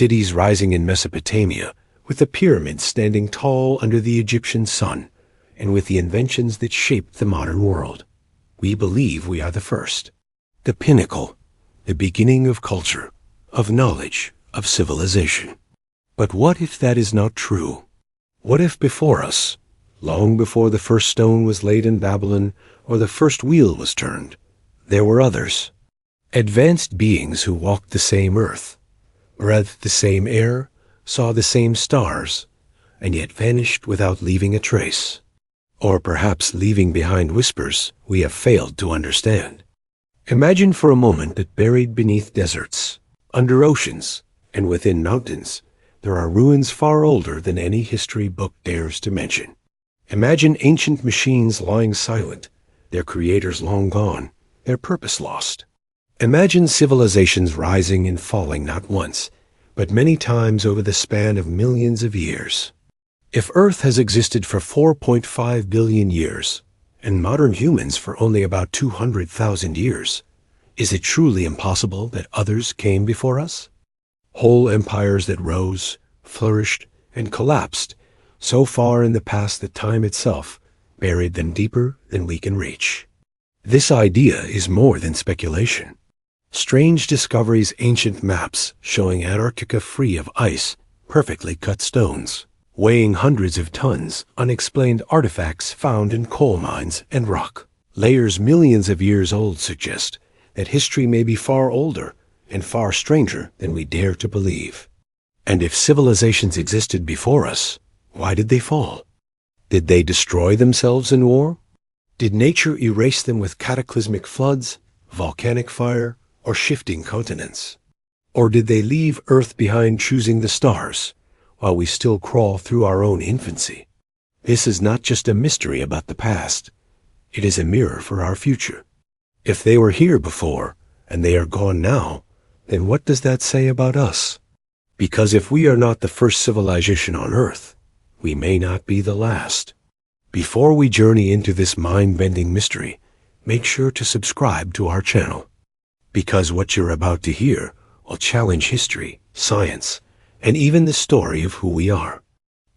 cities rising in Mesopotamia, with the pyramids standing tall under the Egyptian sun, and with the inventions that shaped the modern world. We believe we are the first, the pinnacle, the beginning of culture, of knowledge, of civilization. But what if that is not true? What if before us, long before the first stone was laid in Babylon or the first wheel was turned, there were others, advanced beings who walked the same earth, breathed the same air, saw the same stars, and yet vanished without leaving a trace, or perhaps leaving behind whispers we have failed to understand. Imagine for a moment that buried beneath deserts, under oceans, and within mountains, there are ruins far older than any history book dares to mention. Imagine ancient machines lying silent, their creators long gone, their purpose lost. Imagine civilizations rising and falling not once, but many times over the span of millions of years. If Earth has existed for 4.5 billion years, and modern humans for only about 200,000 years, is it truly impossible that others came before us? Whole empires that rose, flourished, and collapsed so far in the past that time itself buried them deeper than we can reach. This idea is more than speculation. Strange discoveries, ancient maps showing Antarctica free of ice, perfectly cut stones, weighing hundreds of tons, unexplained artifacts found in coal mines and rock, layers millions of years old suggest that history may be far older and far stranger than we dare to believe. And if civilizations existed before us, why did they fall? Did they destroy themselves in war? Did nature erase them with cataclysmic floods, volcanic fire, or shifting continents? Or did they leave Earth behind choosing the stars, while we still crawl through our own infancy? This is not just a mystery about the past. It is a mirror for our future. If they were here before, and they are gone now, then what does that say about us? Because if we are not the first civilization on Earth, we may not be the last. Before we journey into this mind-bending mystery, make sure to subscribe to our channel, because what you're about to hear will challenge history, science, and even the story of who we are.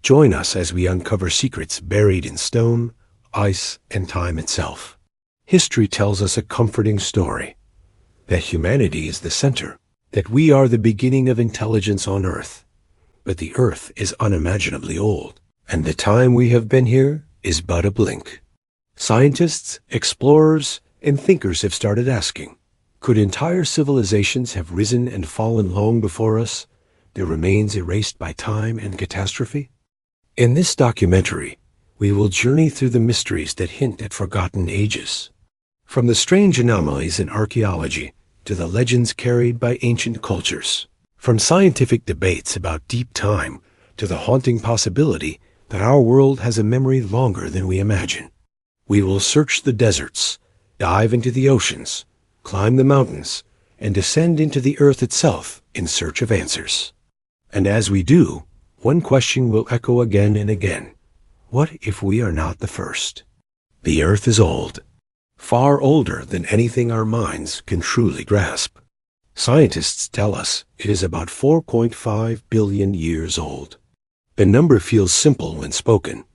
Join us as we uncover secrets buried in stone, ice, and time itself. History tells us a comforting story, that humanity is the center, that we are the beginning of intelligence on Earth. But the Earth is unimaginably old, and the time we have been here is but a blink. Scientists, explorers, and thinkers have started asking, could entire civilizations have risen and fallen long before us, their remains erased by time and catastrophe? In this documentary, we will journey through the mysteries that hint at forgotten ages. From the strange anomalies in archaeology to the legends carried by ancient cultures, from scientific debates about deep time to the haunting possibility that our world has a memory longer than we imagine. We will search the deserts, dive into the oceans, climb the mountains, and descend into the earth itself in search of answers. And as we do, one question will echo again and again. What if we are not the first? The earth is old, far older than anything our minds can truly grasp. Scientists tell us it is about 4.5 billion years old. The number feels simple when spoken,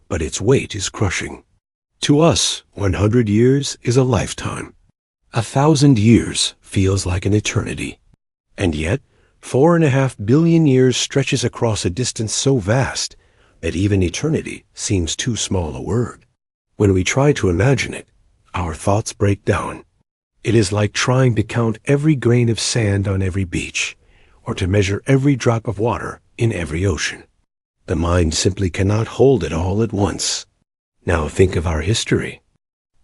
but its weight is crushing. To us, 100 years is a lifetime. 1,000 years feels like an eternity. And yet, 4.5 billion years stretches across a distance so vast that even eternity seems too small a word. When we try to imagine it, our thoughts break down. It is like trying to count every grain of sand on every beach, or to measure every drop of water in every ocean. The mind simply cannot hold it all at once. Now think of our history.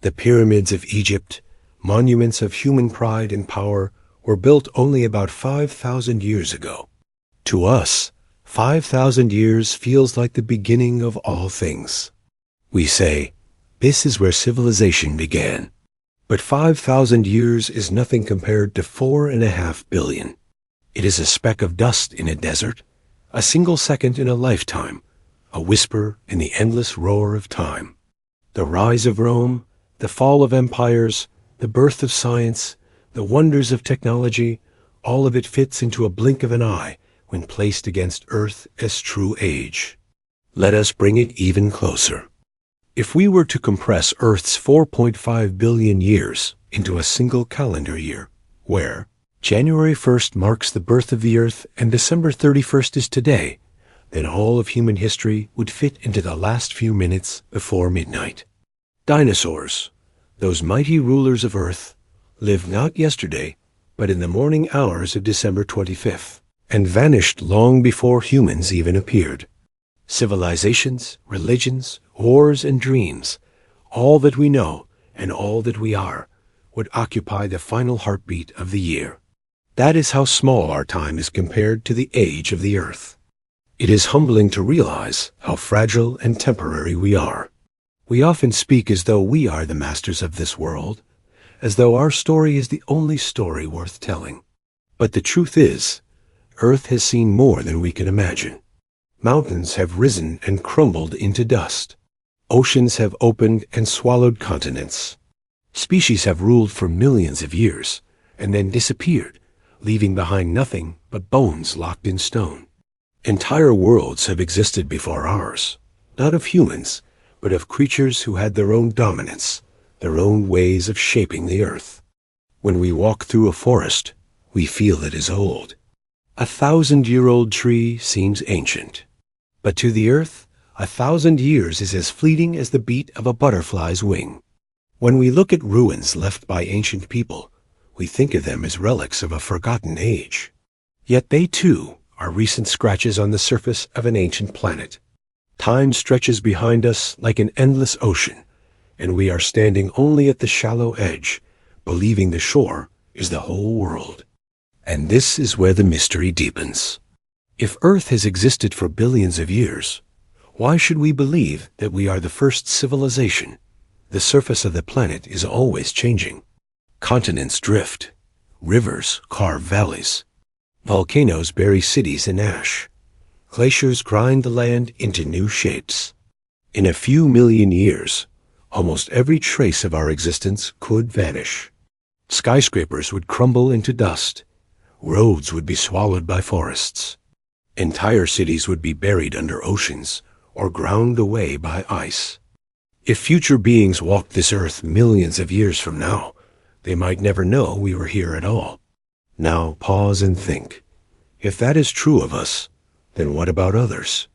The pyramids of Egypt, monuments of human pride and power, were built only about 5,000 years ago. To us, 5,000 years feels like the beginning of all things. We say, this is where civilization began. But 5,000 years is nothing compared to 4.5 billion. It is a speck of dust in a desert, a single second in a lifetime, a whisper in the endless roar of time. The rise of Rome, the fall of empires, the birth of science, the wonders of technology, all of it fits into a blink of an eye when placed against Earth as true age. Let us bring it even closer. If we were to compress Earth's 4.5 billion years into a single calendar year, where January 1st marks the birth of the Earth and December 31st is today, then all of human history would fit into the last few minutes before midnight. Dinosaurs, those mighty rulers of Earth, lived not yesterday, but in the morning hours of December 25th, and vanished long before humans even appeared. Civilizations, religions, wars, and dreams, all that we know and all that we are, would occupy the final heartbeat of the year. That is how small our time is compared to the age of the Earth. It is humbling to realize how fragile and temporary we are. We often speak as though we are the masters of this world, as though our story is the only story worth telling. But the truth is, Earth has seen more than we can imagine. Mountains have risen and crumbled into dust. Oceans have opened and swallowed continents. Species have ruled for millions of years and then disappeared, leaving behind nothing but bones locked in stone. Entire worlds have existed before ours, not of humans, but of creatures who had their own dominance, their own ways of shaping the earth. When we walk through a forest, we feel it is old. 1,000-year-old tree seems ancient. But to the earth, 1,000 years is as fleeting as the beat of a butterfly's wing. When we look at ruins left by ancient people, we think of them as relics of a forgotten age. Yet they, too, are recent scratches on the surface of an ancient planet. Time stretches behind us like an endless ocean, and we are standing only at the shallow edge, believing the shore is the whole world. And this is where the mystery deepens. If Earth has existed for billions of years, why should we believe that we are the first civilization? The surface of the planet is always changing. Continents drift. Rivers carve valleys. Volcanoes bury cities in ash. Glaciers grind the land into new shapes. In a few million years, almost every trace of our existence could vanish. Skyscrapers would crumble into dust. Roads would be swallowed by forests. Entire cities would be buried under oceans or ground away by ice. If future beings walked this earth millions of years from now, they might never know we were here at all. Now pause and think. If that is true of us, then what about others?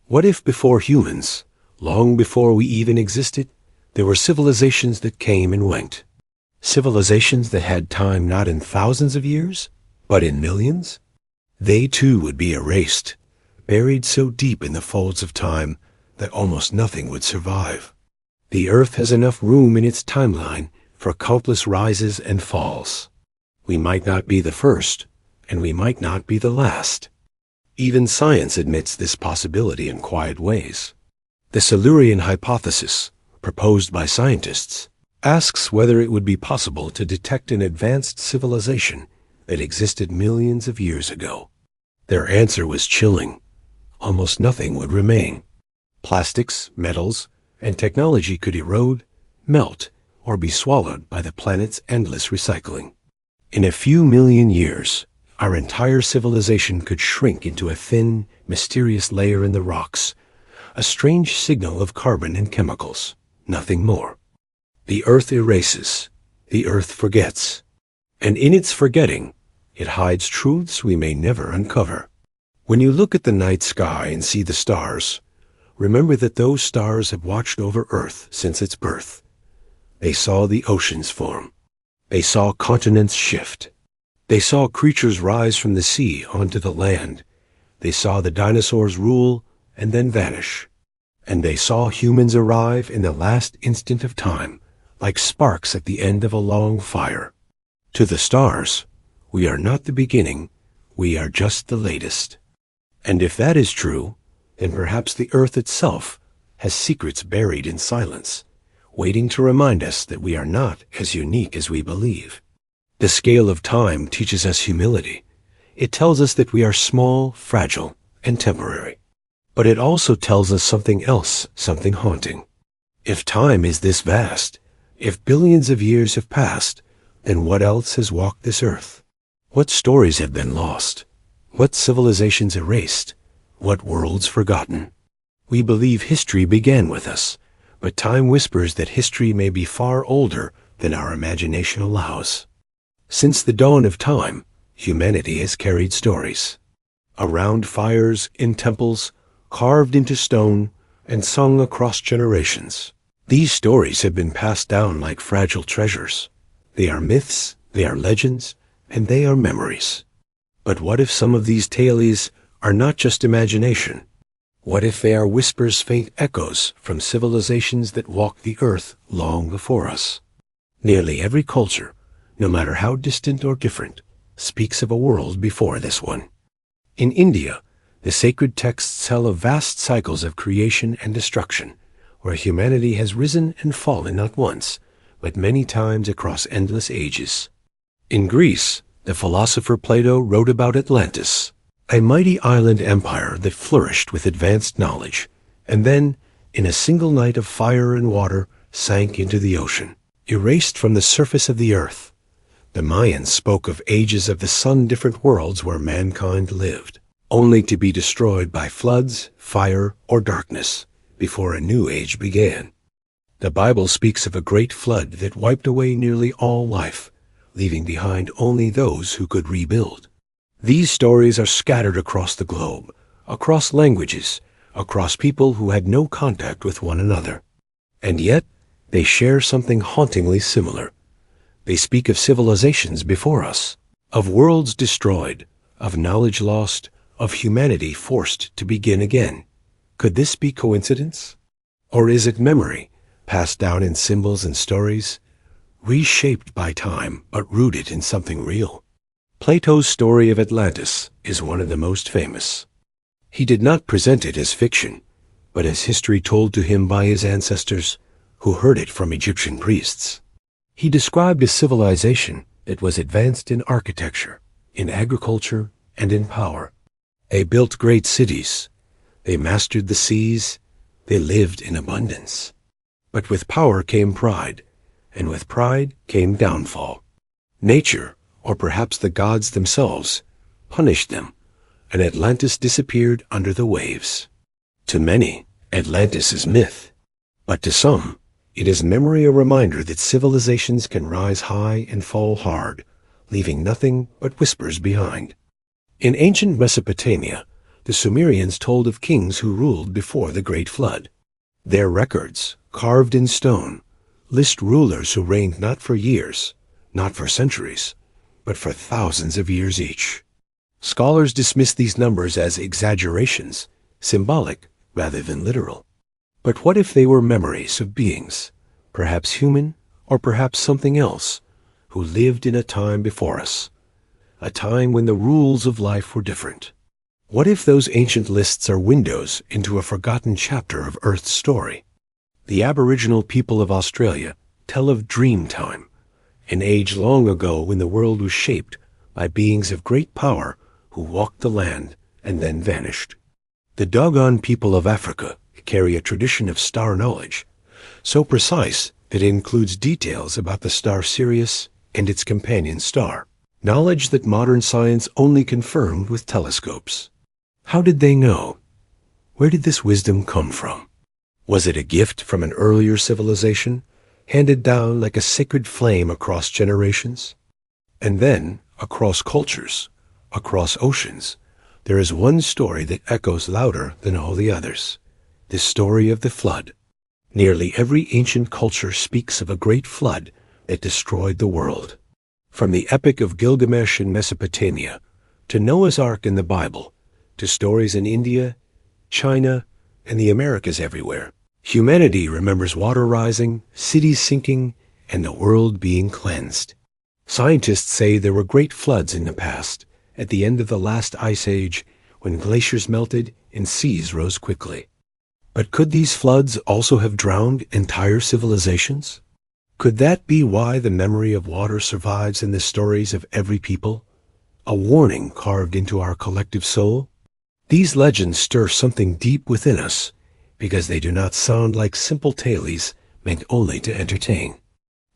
What if before humans, long before we even existed, there were civilizations that came and went? Civilizations that had time not in thousands of years, but in millions? They too would be erased, buried so deep in the folds of time that almost nothing would survive. The earth has enough room in its timeline for countless rises and falls. We might not be the first, and we might not be the last. Even science admits this possibility in quiet ways. The Silurian Hypothesis, proposed by scientists, asks whether it would be possible to detect an advanced civilization that existed millions of years ago. Their answer was chilling. Almost nothing would remain. Plastics, metals, and technology could erode, melt, or be swallowed by the planet's endless recycling. In a few million years, our entire civilization could shrink into a thin, mysterious layer in the rocks, a strange signal of carbon and chemicals, nothing more. The earth erases, the earth forgets, and in its forgetting, it hides truths we may never uncover. When you look at the night sky and see the stars, remember that those stars have watched over Earth since its birth. They saw the oceans form. They saw continents shift. They saw creatures rise from the sea onto the land. They saw the dinosaurs rule and then vanish. And they saw humans arrive in the last instant of time, like sparks at the end of a long fire. To the stars, we are not the beginning, we are just the latest. And if that is true, then perhaps the earth itself has secrets buried in silence, waiting to remind us that we are not as unique as we believe. The scale of time teaches us humility. It tells us that we are small, fragile, and temporary. But it also tells us something else, something haunting. If time is this vast, if billions of years have passed, then what else has walked this earth? What stories have been lost? What civilizations erased? What worlds forgotten? We believe history began with us, but time whispers that history may be far older than our imagination allows. Since the dawn of time, humanity has carried stories. Around fires, in temples, carved into stone, and sung across generations. These stories have been passed down like fragile treasures. They are myths, they are legends, and they are memories. But what if some of these tales are not just imagination? What if they are whispers, faint echoes from civilizations that walked the earth long before us? Nearly every culture, no matter how distant or different, speaks of a world before this one. In India, the sacred texts tell of vast cycles of creation and destruction, where humanity has risen and fallen not once, but many times across endless ages. In Greece, the philosopher Plato wrote about Atlantis, a mighty island empire that flourished with advanced knowledge, and then, in a single night of fire and water, sank into the ocean, erased from the surface of the earth. The Mayans spoke of ages of the sun-different worlds where mankind lived, only to be destroyed by floods, fire, or darkness before a new age began. The Bible speaks of a great flood that wiped away nearly all life, leaving behind only those who could rebuild. These stories are scattered across the globe, across languages, across people who had no contact with one another. And yet, they share something hauntingly similar. They speak of civilizations before us, of worlds destroyed, of knowledge lost, of humanity forced to begin again. Could this be coincidence? Or is it memory, passed down in symbols and stories, reshaped by time but rooted in something real? Plato's story of Atlantis is one of the most famous. He did not present it as fiction, but as history told to him by his ancestors, who heard it from Egyptian priests. He described a civilization that was advanced in architecture, in agriculture, and in power. They built great cities. They mastered the seas. They lived in abundance. But with power came pride, and with pride came downfall. Nature, or perhaps the gods themselves, punished them, and Atlantis disappeared under the waves. To many, Atlantis is myth, but to some, it is memory, a reminder that civilizations can rise high and fall hard, leaving nothing but whispers behind. In ancient Mesopotamia, the Sumerians told of kings who ruled before the Great Flood. Their records, carved in stone, list rulers who reigned not for years, not for centuries, but for thousands of years each. Scholars dismiss these numbers as exaggerations, symbolic rather than literal. But what if they were memories of beings, perhaps human or perhaps something else, who lived in a time before us, a time when the rules of life were different? What if those ancient lists are windows into a forgotten chapter of Earth's story? The Aboriginal people of Australia tell of dream time, an age long ago when the world was shaped by beings of great power who walked the land and then vanished. The Dogon people of Africa carry a tradition of star knowledge, so precise that it includes details about the star Sirius and its companion star, knowledge that modern science only confirmed with telescopes. How did they know? Where did this wisdom come from? Was it a gift from an earlier civilization, handed down like a sacred flame across generations? And then, across cultures, across oceans, there is one story that echoes louder than all the others. The story of the flood. Nearly every ancient culture speaks of a great flood that destroyed the world. From the Epic of Gilgamesh in Mesopotamia, to Noah's Ark in the Bible, to stories in India, China, and the Americas everywhere, humanity remembers water rising, cities sinking, and the world being cleansed. Scientists say there were great floods in the past, at the end of the last ice age, when glaciers melted and seas rose quickly. But could these floods also have drowned entire civilizations? Could that be why the memory of water survives in the stories of every people? A warning carved into our collective soul? These legends stir something deep within us, because they do not sound like simple tales meant only to entertain.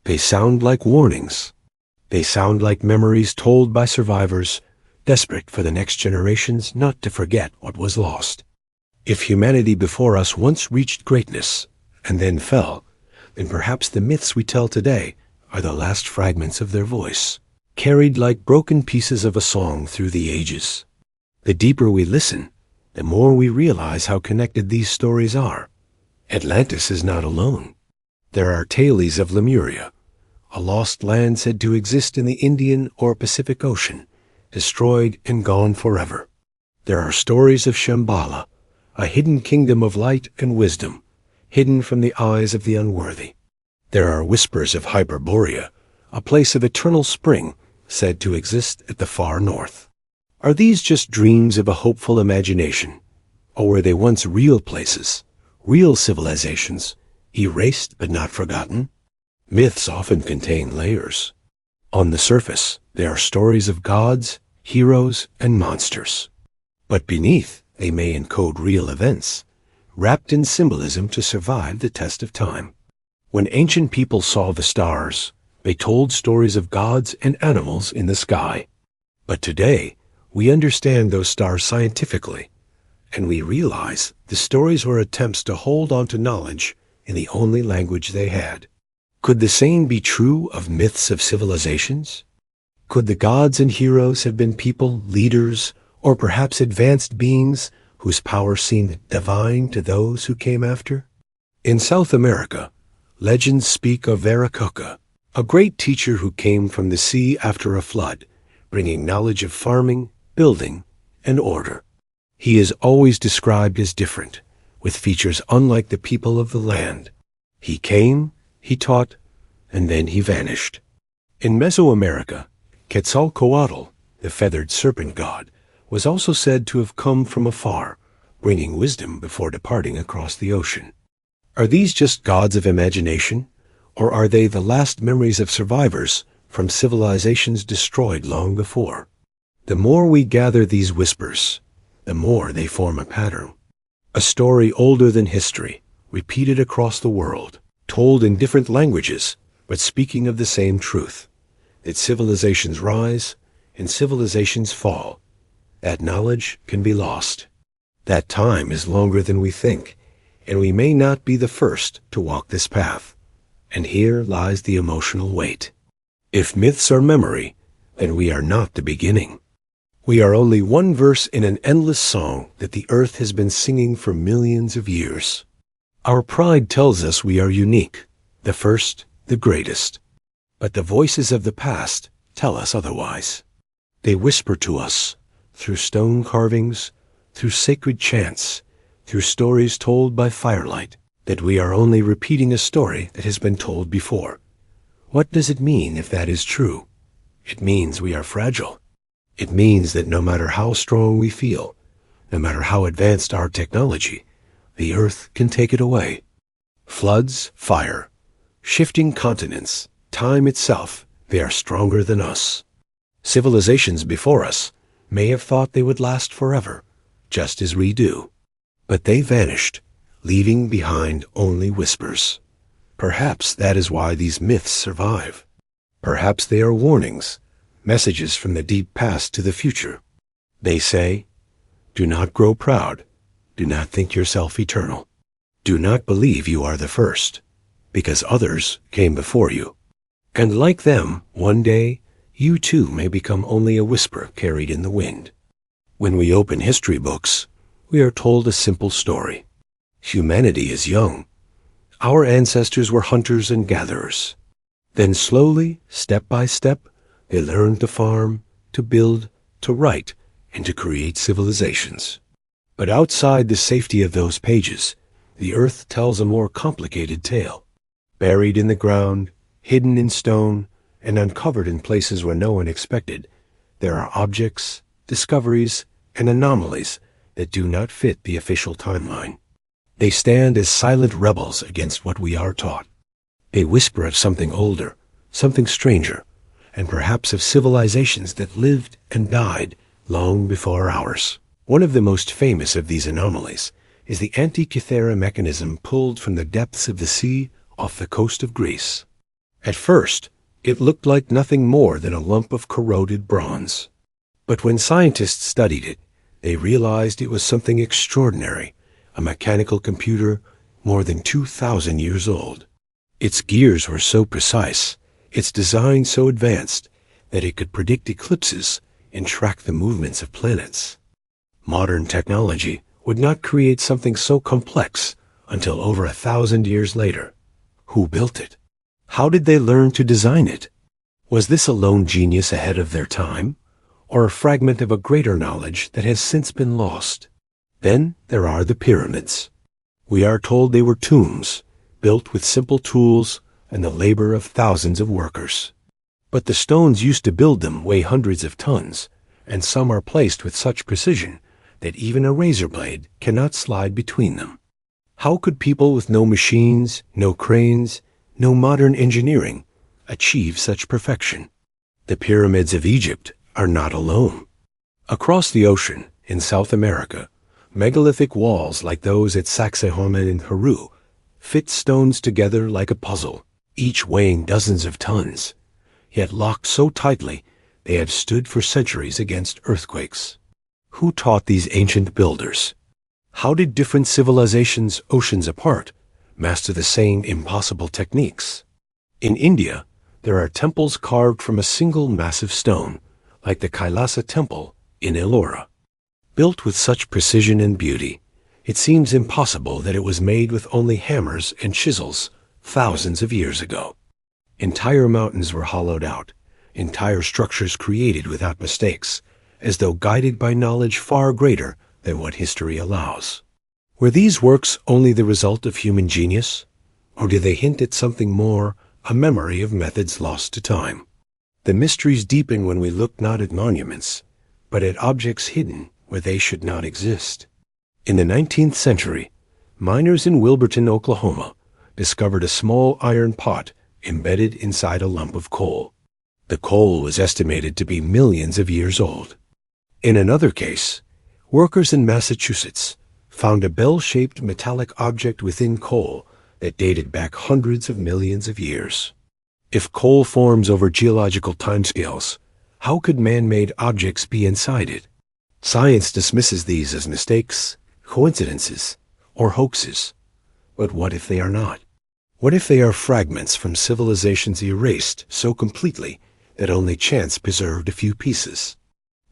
They sound like warnings. They sound like memories told by survivors, desperate for the next generations not to forget what was lost. If humanity before us once reached greatness and then fell, then perhaps the myths we tell today are the last fragments of their voice, carried like broken pieces of a song through the ages. The deeper we listen, the more we realize how connected these stories are. Atlantis is not alone. There are tales of Lemuria, a lost land said to exist in the Indian or Pacific Ocean, destroyed and gone forever. There are stories of Shambhala, a hidden kingdom of light and wisdom, hidden from the eyes of the unworthy. There are whispers of Hyperborea, a place of eternal spring said to exist at the far north. Are these just dreams of a hopeful imagination, or were they once real places, real civilizations, erased but not forgotten? Myths often contain layers. On the surface, they are stories of gods, heroes, and monsters. But beneath, they may encode real events, wrapped in symbolism to survive the test of time. When ancient people saw the stars, they told stories of gods and animals in the sky. But today, we understand those stars scientifically, and we realize the stories were attempts to hold on to knowledge in the only language they had. Could the same be true of myths of civilizations? Could the gods and heroes have been people, leaders, or perhaps advanced beings whose power seemed divine to those who came after? In South America, legends speak of Viracocha, a great teacher who came from the sea after a flood, bringing knowledge of farming, building, and order. He is always described as different, with features unlike the people of the land. He came, he taught, and then he vanished. In Mesoamerica, Quetzalcoatl, the feathered serpent god, was also said to have come from afar, bringing wisdom before departing across the ocean. Are these just gods of imagination, or are they the last memories of survivors from civilizations destroyed long before? The more we gather these whispers, the more they form a pattern. A story older than history, repeated across the world, told in different languages, but speaking of the same truth, that civilizations rise and civilizations fall. That knowledge can be lost. That time is longer than we think, and we may not be the first to walk this path. And here lies the emotional weight. If myths are memory, then we are not the beginning. We are only one verse in an endless song that the earth has been singing for millions of years. Our pride tells us we are unique, the first, the greatest. But the voices of the past tell us otherwise. They whisper to us, through stone carvings, through sacred chants, through stories told by firelight, that we are only repeating a story that has been told before. What does it mean if that is true? It means we are fragile. It means that no matter how strong we feel, no matter how advanced our technology, the earth can take it away. Floods, fire, shifting continents, time itself, they are stronger than us. Civilizations before us may have thought they would last forever, just as we do. But they vanished, leaving behind only whispers. Perhaps that is why these myths survive. Perhaps they are warnings, messages from the deep past to the future. They say, do not grow proud. Do not think yourself eternal. Do not believe you are the first, because others came before you. And like them, one day, you too may become only a whisper carried in the wind. When we open history books, we are told a simple story. Humanity is young. Our ancestors were hunters and gatherers. Then slowly, step by step, they learned to farm, to build, to write, and to create civilizations. But outside the safety of those pages, the earth tells a more complicated tale. Buried in the ground, hidden in stone, and uncovered in places where no one expected, there are objects, discoveries, and anomalies that do not fit the official timeline. They stand as silent rebels against what we are taught. They whisper of something older, something stranger, and perhaps of civilizations that lived and died long before ours. One of the most famous of these anomalies is the Antikythera mechanism pulled from the depths of the sea off the coast of Greece. At first, it looked like nothing more than a lump of corroded bronze. But when scientists studied it, they realized it was something extraordinary, a mechanical computer more than 2,000 years old. Its gears were so precise, its design so advanced, that it could predict eclipses and track the movements of planets. Modern technology would not create something so complex until over 1,000 years later. Who built it? How did they learn to design it? Was this a lone genius ahead of their time, or a fragment of a greater knowledge that has since been lost? Then there are the pyramids. We are told they were tombs, built with simple tools and the labor of thousands of workers. But the stones used to build them weigh hundreds of tons, and some are placed with such precision that even a razor blade cannot slide between them. How could people with no machines, no cranes, no modern engineering achieve such perfection? The pyramids of Egypt are not alone. Across the ocean, in South America, megalithic walls like those at Sacsayhuaman in Peru fit stones together like a puzzle, each weighing dozens of tons, yet locked so tightly they have stood for centuries against earthquakes. Who taught these ancient builders? How did different civilizations oceans apart master the same impossible techniques? In India, there are temples carved from a single massive stone, like the Kailasa temple in Ellora. Built with such precision and beauty, it seems impossible that it was made with only hammers and chisels thousands of years ago. Entire mountains were hollowed out, entire structures created without mistakes, as though guided by knowledge far greater than what history allows. Were these works only the result of human genius, or do they hint at something more, a memory of methods lost to time? The mysteries deepen when we look not at monuments, but at objects hidden where they should not exist. In the 19th century, miners in Wilburton, Oklahoma, discovered a small iron pot embedded inside a lump of coal. The coal was estimated to be millions of years old. In another case, workers in Massachusetts found a bell-shaped metallic object within coal that dated back hundreds of millions of years. If coal forms over geological timescales, how could man-made objects be inside it? Science dismisses these as mistakes, coincidences, or hoaxes. But what if they are not? What if they are fragments from civilizations erased so completely that only chance preserved a few pieces?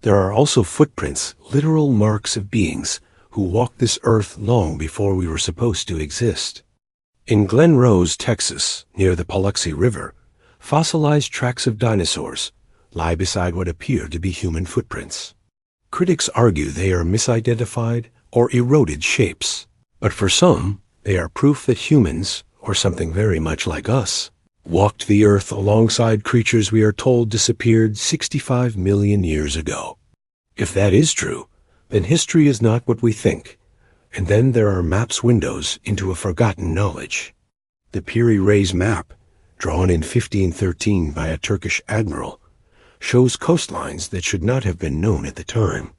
There are also footprints, literal marks of beings who walked this earth long before we were supposed to exist. In Glen Rose, Texas, near the Paluxy River, fossilized tracks of dinosaurs lie beside what appear to be human footprints. Critics argue they are misidentified or eroded shapes, but for some, they are proof that humans, or something very much like us, walked the earth alongside creatures we are told disappeared 65 million years ago. If that is true, then history is not what we think, and then there are maps windows into a forgotten knowledge. The Piri Reis map, drawn in 1513 by a Turkish admiral, shows coastlines that should not have been known at the time.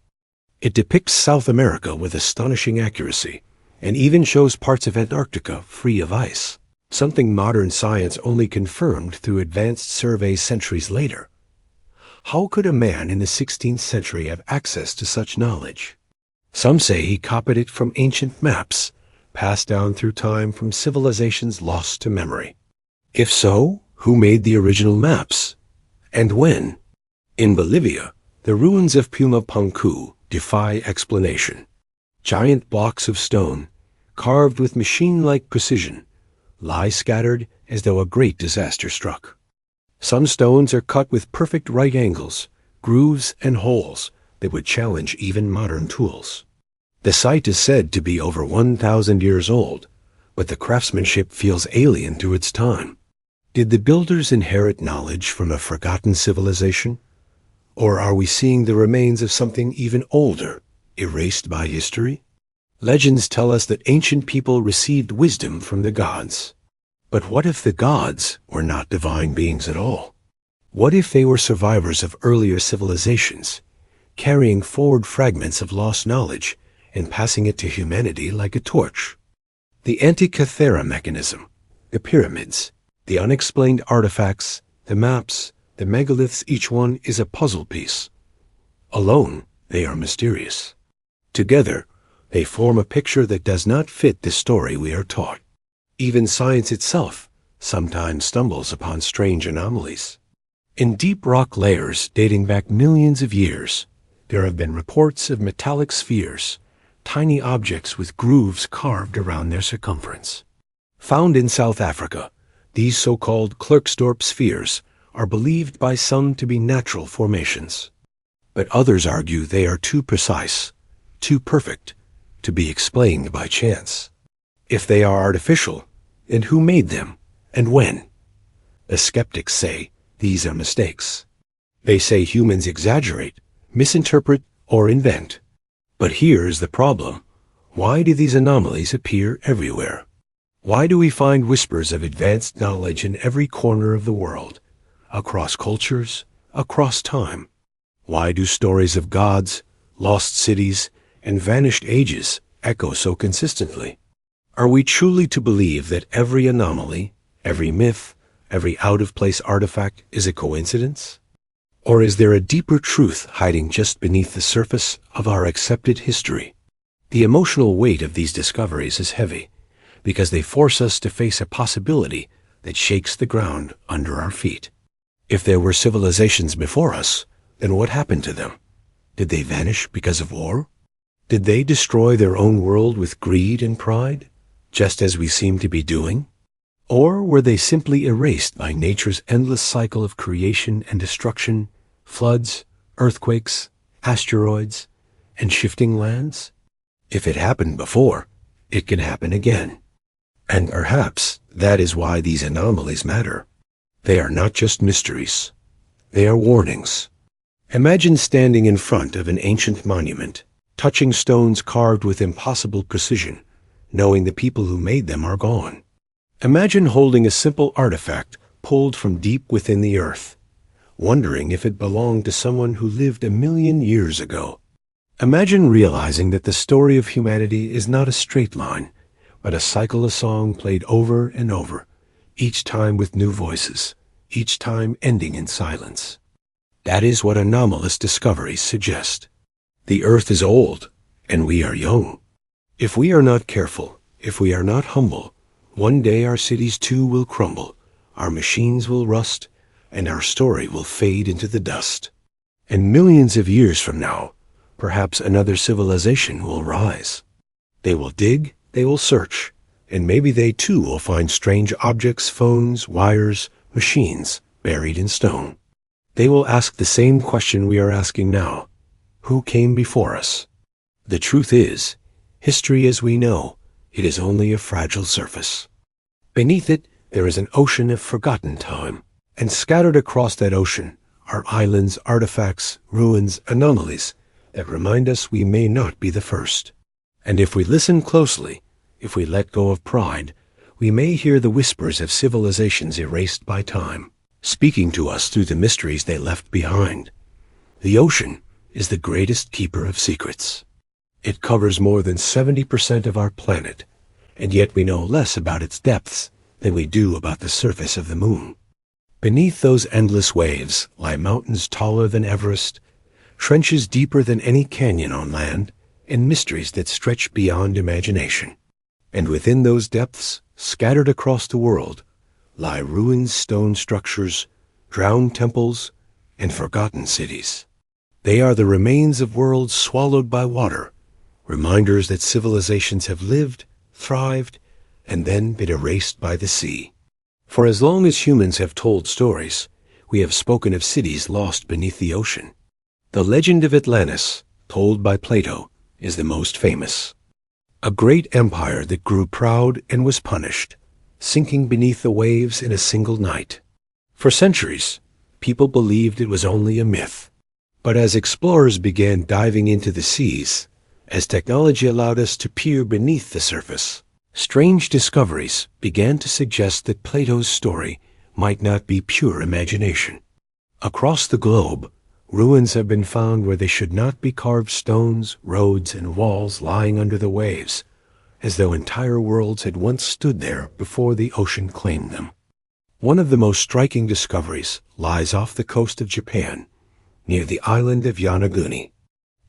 It depicts South America with astonishing accuracy, and even shows parts of Antarctica free of ice, something modern science only confirmed through advanced surveys centuries later. How could a man in the 16th century have access to such knowledge? Some say he copied it from ancient maps, passed down through time from civilizations lost to memory. If so, who made the original maps? And when? In Bolivia, the ruins of Pumapunku defy explanation. Giant blocks of stone, carved with machine-like precision, lie scattered as though a great disaster struck. Some stones are cut with perfect right angles, grooves and holes that would challenge even modern tools. The site is said to be over 1,000 years old, but the craftsmanship feels alien to its time. Did the builders inherit knowledge from a forgotten civilization? Or are we seeing the remains of something even older, erased by history? Legends tell us that ancient people received wisdom from the gods. But what if the gods were not divine beings at all? What if they were survivors of earlier civilizations, carrying forward fragments of lost knowledge and passing it to humanity like a torch? The Antikythera mechanism, the pyramids, the unexplained artifacts, the maps, the megaliths, each one is a puzzle piece. Alone, they are mysterious. Together, they form a picture that does not fit the story we are taught. Even science itself sometimes stumbles upon strange anomalies. In deep rock layers dating back millions of years, there have been reports of metallic spheres, tiny objects with grooves carved around their circumference. Found in South Africa, these so-called Klerksdorp spheres are believed by some to be natural formations. But others argue they are too precise, too perfect, to be explained by chance. If they are artificial, then who made them, and when? The skeptics say these are mistakes. They say humans exaggerate, misinterpret, or invent. But here is the problem. Why do these anomalies appear everywhere? Why do we find whispers of advanced knowledge in every corner of the world, across cultures, across time? Why do stories of gods, lost cities, and vanished ages echo so consistently? Are we truly to believe that every anomaly, every myth, every out-of-place artifact is a coincidence? Or is there a deeper truth hiding just beneath the surface of our accepted history? The emotional weight of these discoveries is heavy, because they force us to face a possibility that shakes the ground under our feet. If there were civilizations before us, then what happened to them? Did they vanish because of war? Did they destroy their own world with greed and pride, just as we seem to be doing? Or were they simply erased by nature's endless cycle of creation and destruction, floods, earthquakes, asteroids, and shifting lands? If it happened before, it can happen again. And perhaps that is why these anomalies matter. They are not just mysteries. They are warnings. Imagine standing in front of an ancient monument, touching stones carved with impossible precision, knowing the people who made them are gone. Imagine holding a simple artifact pulled from deep within the earth, wondering if it belonged to someone who lived 1,000,000 years ago. Imagine realizing that the story of humanity is not a straight line, but a cycle of song played over and over, each time with new voices, each time ending in silence. That is what anomalous discoveries suggest. The earth is old, and we are young. If we are not careful, if we are not humble, one day our cities too will crumble, our machines will rust, and our story will fade into the dust. And millions of years from now, perhaps another civilization will rise. They will dig, they will search, and maybe they too will find strange objects, phones, wires, machines buried in stone. They will ask the same question we are asking now. Who came before us? The truth is, history as we know, it is only a fragile surface. Beneath it, there is an ocean of forgotten time, and scattered across that ocean are islands, artifacts, ruins, anomalies that remind us we may not be the first. And if we listen closely, if we let go of pride, we may hear the whispers of civilizations erased by time, speaking to us through the mysteries they left behind. The ocean is the greatest keeper of secrets. It covers more than 70% of our planet, and yet we know less about its depths than we do about the surface of the moon. Beneath those endless waves lie mountains taller than Everest, trenches deeper than any canyon on land, and mysteries that stretch beyond imagination. And within those depths, scattered across the world, lie ruined stone structures, drowned temples, and forgotten cities. They are the remains of worlds swallowed by water, reminders that civilizations have lived, thrived, and then been erased by the sea. For as long as humans have told stories, we have spoken of cities lost beneath the ocean. The legend of Atlantis, told by Plato, is the most famous. A great empire that grew proud and was punished, sinking beneath the waves in a single night. For centuries, people believed it was only a myth. But as explorers began diving into the seas, as technology allowed us to peer beneath the surface, strange discoveries began to suggest that Plato's story might not be pure imagination. Across the globe, ruins have been found where they should not be, carved stones, roads, and walls lying under the waves, as though entire worlds had once stood there before the ocean claimed them. One of the most striking discoveries lies off the coast of Japan, near the island of Yonaguni.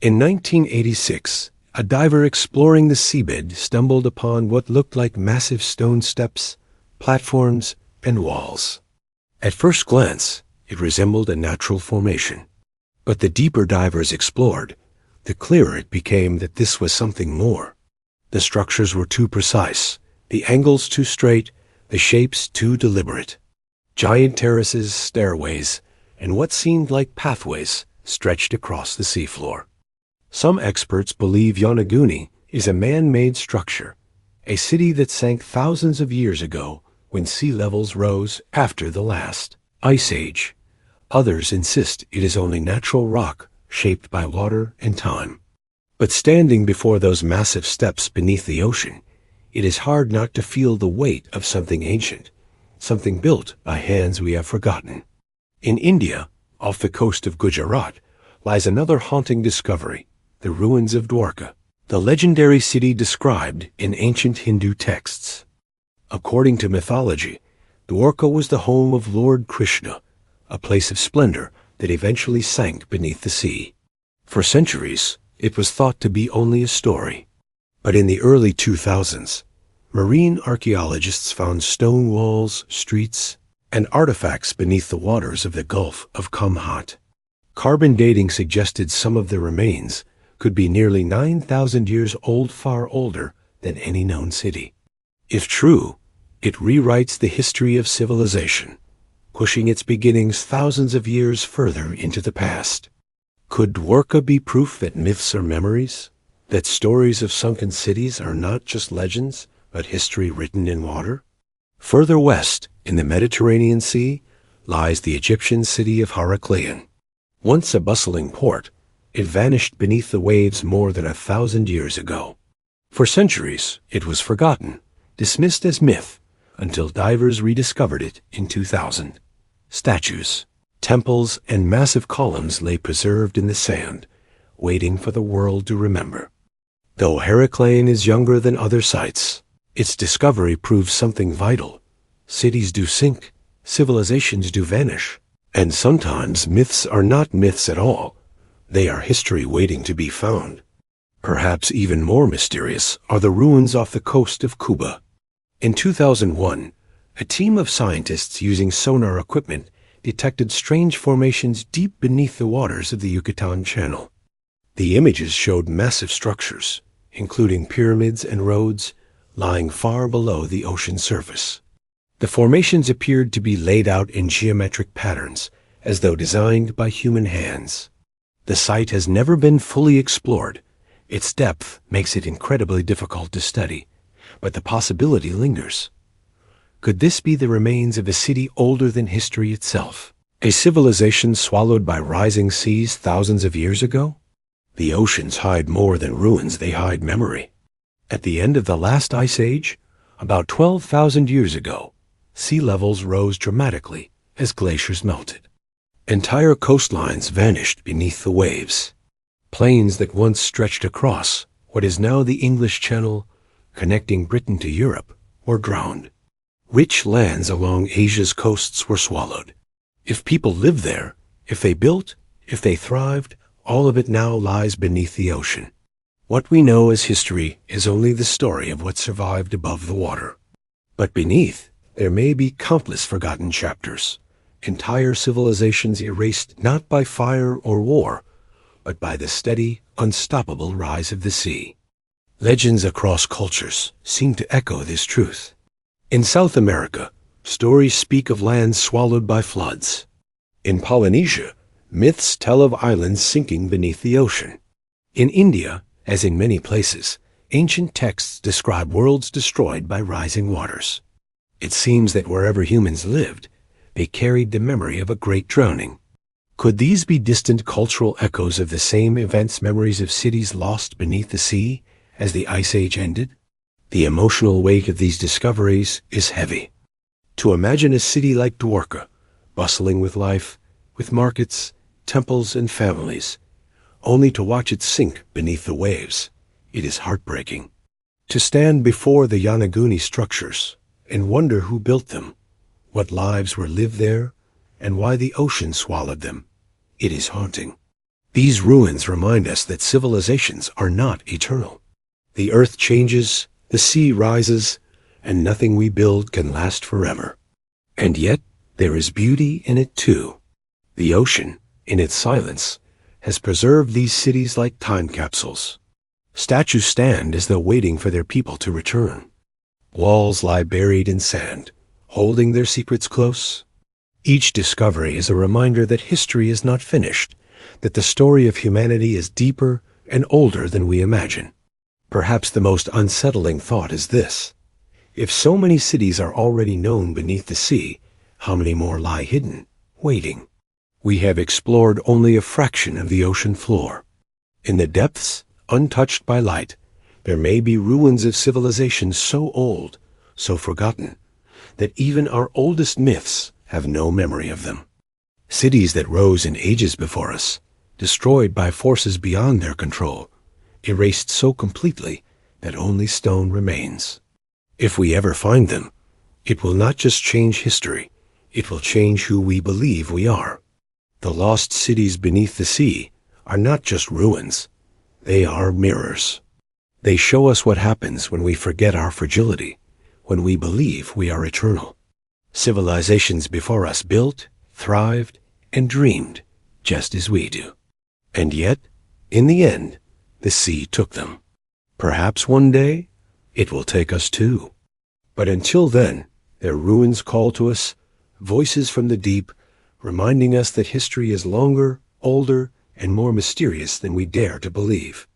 In 1986, a diver exploring the seabed stumbled upon what looked like massive stone steps, platforms, and walls. At first glance, it resembled a natural formation. But the deeper divers explored, the clearer it became that this was something more. The structures were too precise, the angles too straight, the shapes too deliberate. Giant terraces, stairways, and what seemed like pathways stretched across the seafloor. Some experts believe Yonaguni is a man-made structure, a city that sank thousands of years ago when sea levels rose after the last ice age. Others insist it is only natural rock shaped by water and time. But standing before those massive steps beneath the ocean, it is hard not to feel the weight of something ancient, something built by hands we have forgotten. In India, off the coast of Gujarat, lies another haunting discovery, the ruins of Dwarka, the legendary city described in ancient Hindu texts. According to mythology, Dwarka was the home of Lord Krishna, a place of splendor that eventually sank beneath the sea. For centuries, it was thought to be only a story. But in the early 2000s, marine archaeologists found stone walls, streets, and artifacts beneath the waters of the Gulf of Kamhat. Carbon dating suggested some of the remains could be nearly 9,000 years old, far older than any known city. If true, it rewrites the history of civilization, pushing its beginnings thousands of years further into the past. Could Dwarka be proof that myths are memories? That stories of sunken cities are not just legends, but history written in water? Further west, in the Mediterranean Sea, lies the Egyptian city of Heracleion. Once a bustling port, it vanished beneath the waves more than 1,000 years ago. For centuries, it was forgotten, dismissed as myth, until divers rediscovered it in 2000. Statues, temples, and massive columns lay preserved in the sand, waiting for the world to remember. Though Heracleion is younger than other sites, its discovery proves something vital. Cities do sink, civilizations do vanish, and sometimes myths are not myths at all. They are history waiting to be found. Perhaps even more mysterious are the ruins off the coast of Cuba. In 2001, a team of scientists using sonar equipment detected strange formations deep beneath the waters of the Yucatan Channel. The images showed massive structures, including pyramids and roads, lying far below the ocean surface. The formations appeared to be laid out in geometric patterns, as though designed by human hands. The site has never been fully explored. Its depth makes it incredibly difficult to study, but the possibility lingers. Could this be the remains of a city older than history itself? A civilization swallowed by rising seas thousands of years ago? The oceans hide more than ruins, they hide memory. At the end of the last ice age, about 12,000 years ago, sea levels rose dramatically as glaciers melted. Entire coastlines vanished beneath the waves. Plains that once stretched across what is now the English Channel, connecting Britain to Europe, were drowned. Rich lands along Asia's coasts were swallowed. If people lived there, if they built, if they thrived, all of it now lies beneath the ocean. What we know as history is only the story of what survived above the water. But beneath, there may be countless forgotten chapters, entire civilizations erased not by fire or war, but by the steady, unstoppable rise of the sea. Legends across cultures seem to echo this truth. In South America, stories speak of lands swallowed by floods. In Polynesia, myths tell of islands sinking beneath the ocean. In India, as in many places, ancient texts describe worlds destroyed by rising waters. It seems that wherever humans lived, they carried the memory of a great drowning. Could these be distant cultural echoes of the same events, memories of cities lost beneath the sea as the Ice Age ended? The emotional weight of these discoveries is heavy. To imagine a city like Dwarka, bustling with life, with markets, temples, and families, only to watch it sink beneath the waves, it is heartbreaking. To stand before the Yonaguni structures and wonder who built them, what lives were lived there, and why the ocean swallowed them, It is haunting. These ruins remind us that civilizations are not eternal. The earth changes, the sea rises, and nothing we build can last forever. And yet, there is beauty in it too. The ocean, in its silence, has preserved these cities like time capsules. Statues stand as though waiting for their people to return. Walls lie buried in sand, holding their secrets close. Each discovery is a reminder that history is not finished, that the story of humanity is deeper and older than we imagine. Perhaps the most unsettling thought is this: if so many cities are already known beneath the sea, how many more lie hidden, waiting? We have explored only a fraction of the ocean floor. In the depths, untouched by light, there may be ruins of civilizations so old, so forgotten, that even our oldest myths have no memory of them. Cities that rose in ages before us, destroyed by forces beyond their control, erased so completely that only stone remains. If we ever find them, it will not just change history, it will change who we believe we are. The lost cities beneath the sea are not just ruins, they are mirrors. They show us what happens when we forget our fragility, when we believe we are eternal. Civilizations before us built, thrived, and dreamed just as we do. And yet, in the end, the sea took them. Perhaps one day, it will take us too. But until then, their ruins call to us, voices from the deep, reminding us that history is longer, older, and more mysterious than we dare to believe.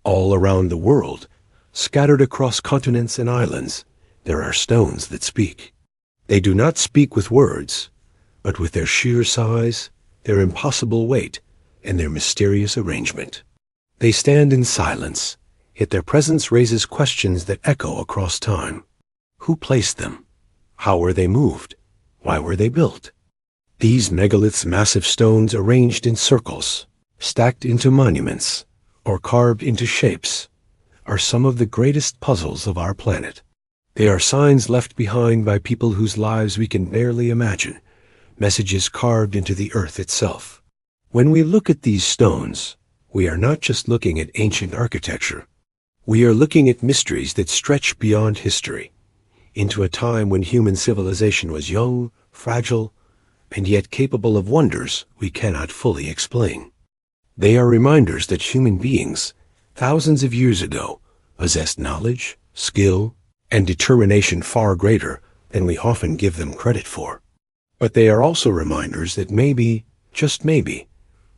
All around the world, scattered across continents and islands, there are stones that speak. They do not speak with words, but with their sheer size, their impossible weight, and their mysterious arrangement. They stand in silence, yet their presence raises questions that echo across time. Who placed them? How were they moved? Why were they built? These megaliths, massive stones arranged in circles, stacked into monuments, or carved into shapes, are some of the greatest puzzles of our planet. They are signs left behind by people whose lives we can barely imagine, messages carved into the earth itself. When we look at these stones, we are not just looking at ancient architecture. We are looking at mysteries that stretch beyond history, into a time when human civilization was young, fragile, and yet capable of wonders we cannot fully explain. They are reminders that human beings, thousands of years ago, possessed knowledge, skill, and determination far greater than we often give them credit for. But they are also reminders that maybe, just maybe,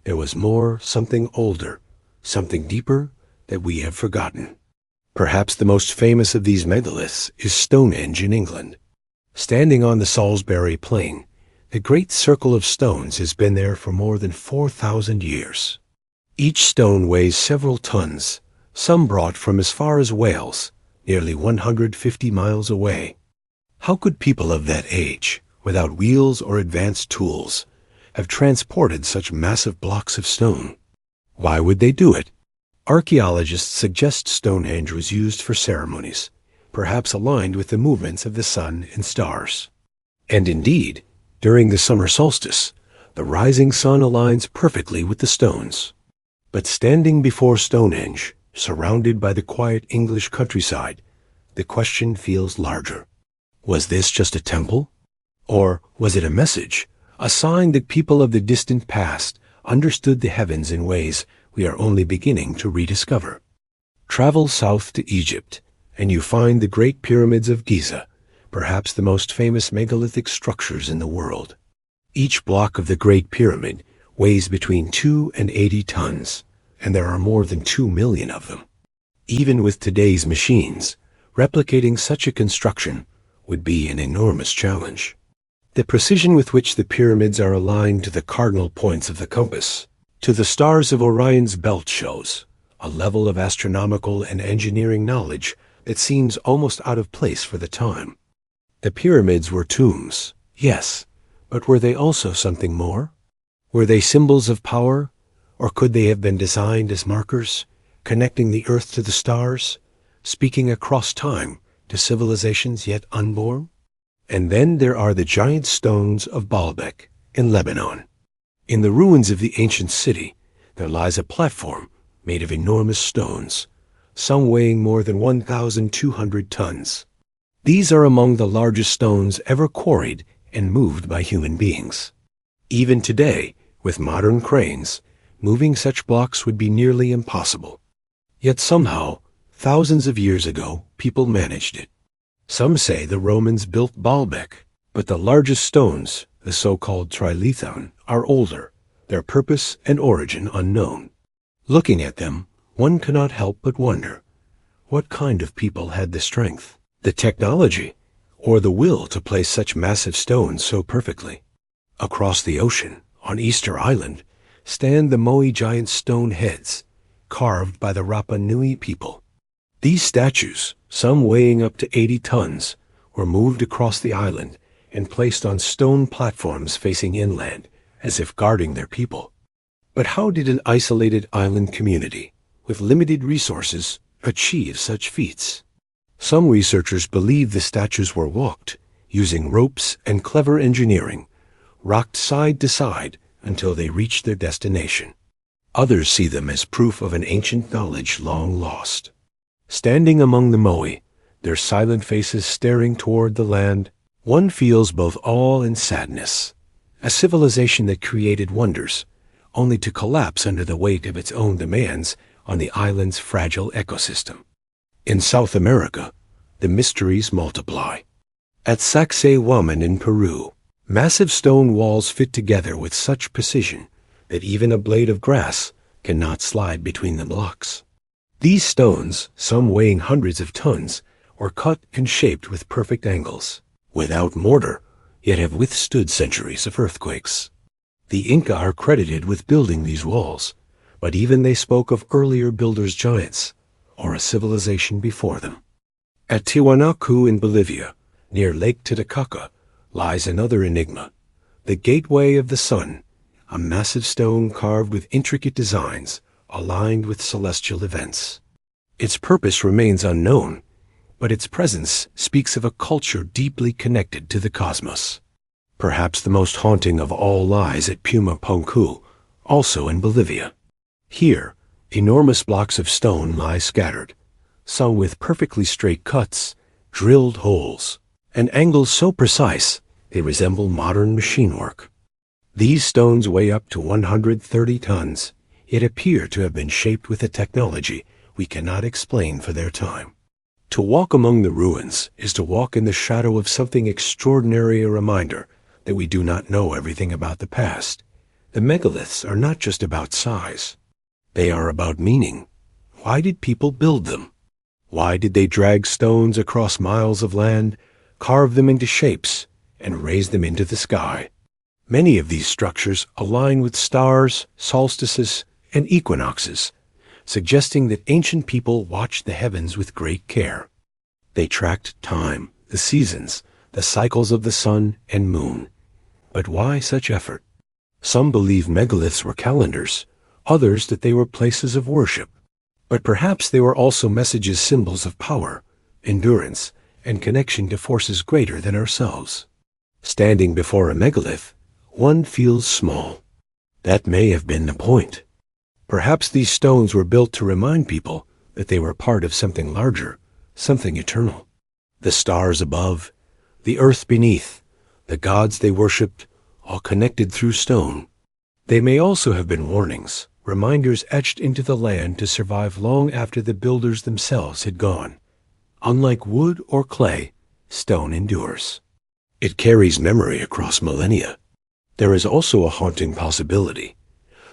there was more, something older, something deeper that we have forgotten. Perhaps the most famous of these megaliths is Stonehenge in England. Standing on the Salisbury Plain, the great circle of stones has been there for more than 4,000 years. Each stone weighs several tons, some brought from as far as Wales, nearly 150 miles away. How could people of that age, without wheels or advanced tools, have transported such massive blocks of stone? Why would they do it? Archaeologists suggest Stonehenge was used for ceremonies, perhaps aligned with the movements of the sun and stars. And indeed, during the summer solstice, the rising sun aligns perfectly with the stones. But standing before Stonehenge, surrounded by the quiet English countryside, the question feels larger. Was this just a temple? Or was it a message, a sign that people of the distant past understood the heavens in ways we are only beginning to rediscover? Travel south to Egypt, and you find the Great Pyramids of Giza, perhaps the most famous megalithic structures in the world. Each block of the Great Pyramid weighs between 2 and 80 tons, and there are more than 2 million of them. Even with today's machines, replicating such a construction would be an enormous challenge. The precision with which the pyramids are aligned to the cardinal points of the compass, to the stars of Orion's belt, shows a level of astronomical and engineering knowledge that seems almost out of place for the time. The pyramids were tombs, yes, but were they also something more? Were they symbols of power, or could they have been designed as markers, connecting the earth to the stars, speaking across time to civilizations yet unborn? And then there are the giant stones of Baalbek in Lebanon. In the ruins of the ancient city, there lies a platform made of enormous stones, some weighing more than 1,200 tons. These are among the largest stones ever quarried and moved by human beings. Even today, with modern cranes, moving such blocks would be nearly impossible. Yet somehow, thousands of years ago, people managed it. Some say the Romans built Baalbek, but the largest stones, the so-called trilithon, are older, their purpose and origin unknown. Looking at them, one cannot help but wonder, what kind of people had the strength, the technology, or the will to place such massive stones so perfectly? Across the ocean, on Easter Island, stand the Moai giant stone heads, carved by the Rapa Nui people. These statues, some weighing up to 80 tons, were moved across the island and placed on stone platforms facing inland, as if guarding their people. But how did an isolated island community, with limited resources, achieve such feats? Some researchers believe the statues were walked, using ropes and clever engineering, rocked side to side until they reached their destination. Others see them as proof of an ancient knowledge long lost. Standing among the Moai, their silent faces staring toward the land, one feels both awe and sadness. A civilization that created wonders, only to collapse under the weight of its own demands on the island's fragile ecosystem. In South America, the mysteries multiply. At Sacsayhuaman in Peru, massive stone walls fit together with such precision that even a blade of grass cannot slide between the blocks. These stones, some weighing hundreds of tons, were cut and shaped with perfect angles, without mortar, yet have withstood centuries of earthquakes. The Inca are credited with building these walls, but even they spoke of earlier builders' giants, or a civilization before them. At Tiwanaku in Bolivia, near Lake Titicaca, lies another enigma, the Gateway of the Sun, a massive stone carved with intricate designs aligned with celestial events. Its purpose remains unknown, but its presence speaks of a culture deeply connected to the cosmos. Perhaps the most haunting of all lies at Pumapunku, also in Bolivia. Here, enormous blocks of stone lie scattered, some with perfectly straight cuts, drilled holes, and angles so precise they resemble modern machine work. These stones weigh up to 130 tons, yet appear to have been shaped with a technology we cannot explain for their time. To walk among the ruins is to walk in the shadow of something extraordinary, a reminder that we do not know everything about the past. The megaliths are not just about size. They are about meaning. Why did people build them? Why did they drag stones across miles of land, carve them into shapes, and raise them into the sky? Many of these structures align with stars, solstices, and equinoxes, suggesting that ancient people watched the heavens with great care. They tracked time, the seasons, the cycles of the sun and moon. But why such effort? Some believe megaliths were calendars, others that they were places of worship. But perhaps they were also messages, symbols of power, endurance, and connection to forces greater than ourselves. Standing before a megalith, one feels small. That may have been the point. Perhaps these stones were built to remind people that they were part of something larger, something eternal. The stars above, the earth beneath, the gods they worshipped, all connected through stone. They may also have been warnings, reminders etched into the land to survive long after the builders themselves had gone. Unlike wood or clay, stone endures. It carries memory across millennia. There is also a haunting possibility